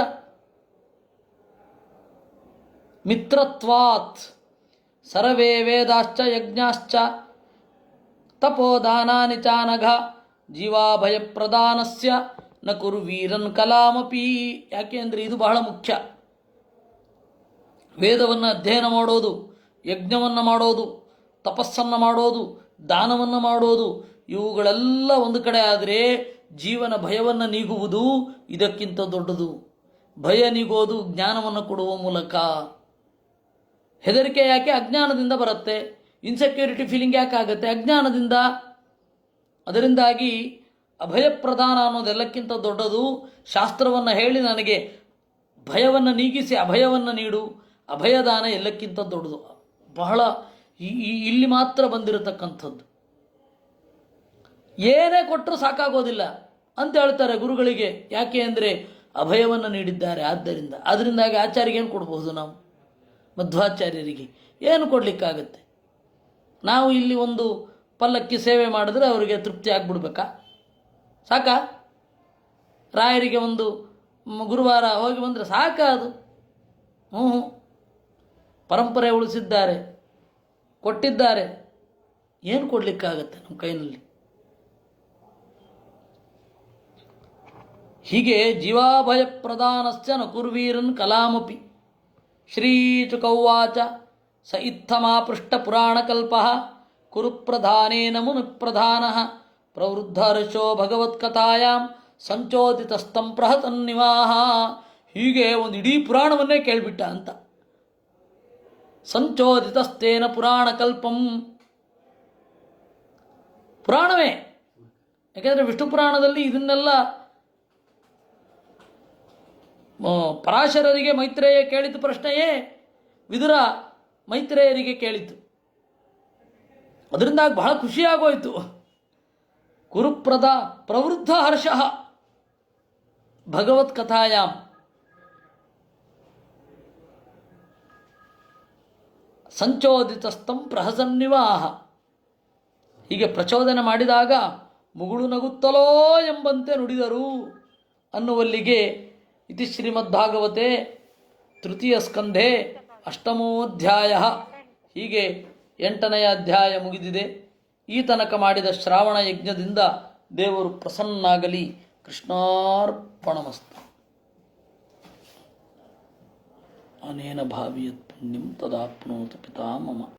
ಮಿತ್ರತ್ವಾತ್ ಸರ್ವೇ ವೇದಾಶ್ಚ ಯಜ್ಞಾಶ್ಚ ತಪೋದಾನಾನಿ ಚಾನಘ ಜೀವಾಭಯಪ್ರದಾನಸ್ಯ ನ ಕುರ್ವೀರನ್ ಕಲಾಮಪಿ. ಯಾಕೆ ಅಂದರೆ ಇದು ಬಹಳ ಮುಖ್ಯ. ವೇದವನ್ನು ಅಧ್ಯಯನ ಮಾಡೋದು, ಯಜ್ಞವನ್ನು ಮಾಡೋದು, ತಪಸ್ಸನ್ನು ಮಾಡೋದು, ದಾನವನ್ನು ಮಾಡೋದು, ಇವುಗಳೆಲ್ಲ ಒಂದು ಕಡೆ ಆದರೆ ಜೀವನ ಭಯವನ್ನು ನೀಗುವುದು ಇದಕ್ಕಿಂತ ದೊಡ್ಡದು. ಭಯ ನೀಗೋದು ಜ್ಞಾನವನ್ನು ಕೊಡುವ ಮೂಲಕ. ಹೆದರಿಕೆ ಯಾಕೆ? ಅಜ್ಞಾನದಿಂದ ಬರುತ್ತೆ. ಇನ್ಸೆಕ್ಯೂರಿಟಿ ಫೀಲಿಂಗ್ ಯಾಕೆ ಆಗುತ್ತೆ? ಅಜ್ಞಾನದಿಂದ. ಅದರಿಂದಾಗಿ ಅಭಯಪ್ರದಾನ ಅನ್ನೋದೆಲ್ಲಕ್ಕಿಂತ ದೊಡ್ಡದು. ಶಾಸ್ತ್ರವನ್ನು ಹೇಳಿ ನನಗೆ ಭಯವನ್ನು ನೀಗಿಸಿ ಅಭಯವನ್ನು ನೀಡು. ಅಭಯದಾನ ಎಲ್ಲಕ್ಕಿಂತ ದೊಡ್ಡದು. ಬಹಳ ಇಲ್ಲಿ ಮಾತ್ರ ಬಂದಿರತಕ್ಕಂಥದ್ದು. ಏನೇ ಕೊಟ್ಟರೂ ಸಾಕಾಗೋದಿಲ್ಲ ಅಂತ ಹೇಳ್ತಾರೆ ಗುರುಗಳಿಗೆ. ಯಾಕೆ ಅಂದರೆ ಅಭಯವನ್ನು ನೀಡಿದ್ದಾರೆ. ಅದರಿಂದಾಗಿ ಆಚಾರ್ಯರಿಗೆ ಏನು ಕೊಡ್ಬೋದು? ನಾವು ಮಧ್ವಾಚಾರ್ಯರಿಗೆ ಏನು ಕೊಡಲಿಕ್ಕಾಗತ್ತೆ? ನಾವು ಇಲ್ಲಿ ಒಂದು ಪಲ್ಲಕ್ಕಿ ಸೇವೆ ಮಾಡಿದ್ರೆ ಅವರಿಗೆ ತೃಪ್ತಿ ಆಗಿಬಿಡ್ಬೇಕಾ? ಸಾಕಾ? ರಾಯರಿಗೆ ಒಂದು ಗುರುವಾರ ಹೋಗಿ ಬಂದರೆ ಸಾಕಾ ಅದು? ಪರಂಪರೆ ಉಳಿಸಿದ್ದಾರೆ, ಕೊಟ್ಟಿದ್ದಾರೆ. ಏನು ಕೊಡಲಿಕ್ಕಾಗತ್ತೆ ನಮ್ಮ ಕೈನಲ್ಲಿ? ಹೀಗೆ ಜೀವಾಭಯ ಪ್ರದಾನಸ್ಯ ನ ಕುರ್ವೀರನ್ ಕಲಾಮಪಿ. ಶ್ರೀಚುಕೌವಾಚ ಸ ಇತ್ತಮಾಪೃಷ್ಟ ಪುರಾಣಕಲ್ಪಃ ಕುರುಪ್ರಧಾನೇನ ಮುನಿಪ್ರಧಾನಃ ಪ್ರವೃದ್ಧರ್ಷೋ ಭಗವತ್ಕಥಾಯಾಂ ಸಂಚೋದಿತಸ್ತಂ ಪ್ರಹತನ್ನಿವಾಹ. ಹೀಗೆ ಒಂದು ಇಡೀ ಪುರಾಣವನ್ನೇ ಕೇಳಿಬಿಟ್ಟ ಅಂತ. ಸಂಚೋದಿತಸ್ತೇನ ಪುರಾಣಕಲ್ಪಂ, ಪುರಾಣವೇ. ಯಾಕೆಂದರೆ ವಿಷ್ಣು ಪುರಾಣದಲ್ಲಿ ಇದನ್ನೆಲ್ಲ ಪರಾಶರರಿಗೆ ಮೈತ್ರೇಯ ಕೇಳಿದ ಪ್ರಶ್ನೆಯೇ ವಿದುರ ಮೈತ್ರೇಯರಿಗೆ ಕೇಳಿತು. ಅದರಿಂದ ಬಹಳ ಖುಷಿಯಾಗೋಯಿತು. ಪ್ರವೃದ್ಧ ಹರ್ಷ ಭಗವತ್ಕಥಾಯಾಮ್ ಸಂಚೋದಿತಸ್ತಂ ಪ್ರಹಸನ್ನಿವಾಹ. ಹೀಗೆ ಪ್ರಚೋದನೆ ಮಾಡಿದಾಗ ಮುಗುಳು ನಗುತ್ತಲೋ ಎಂಬಂತೆ ನುಡಿದರು ಅನ್ನುವಲ್ಲಿಗೆ ಇತಿ ಶ್ರೀಮದ್ಭಾಗವತೆ ತೃತೀಯ ಸ್ಕಂಧೆ ಅಷ್ಟಮೋಧ್ಯಾಯ. ಹೀಗೆ 8ನೇ ಅಧ್ಯಾಯ ಮುಗಿದಿದೆ. ಈ ತನಕ ಮಾಡಿದ ಶ್ರಾವಣ ಯಜ್ಞದಿಂದ ದೇವರು ಪ್ರಸನ್ನಾಗಲಿ. ಕೃಷ್ಣಾರ್ಪಣಮಸ್ತು. ಅನೇನ ಭಾವಿಯತ್ ಪುಣ್ಯಂ ತದಾಪ್ನೋತು ಪಿತಾ ಮಮ.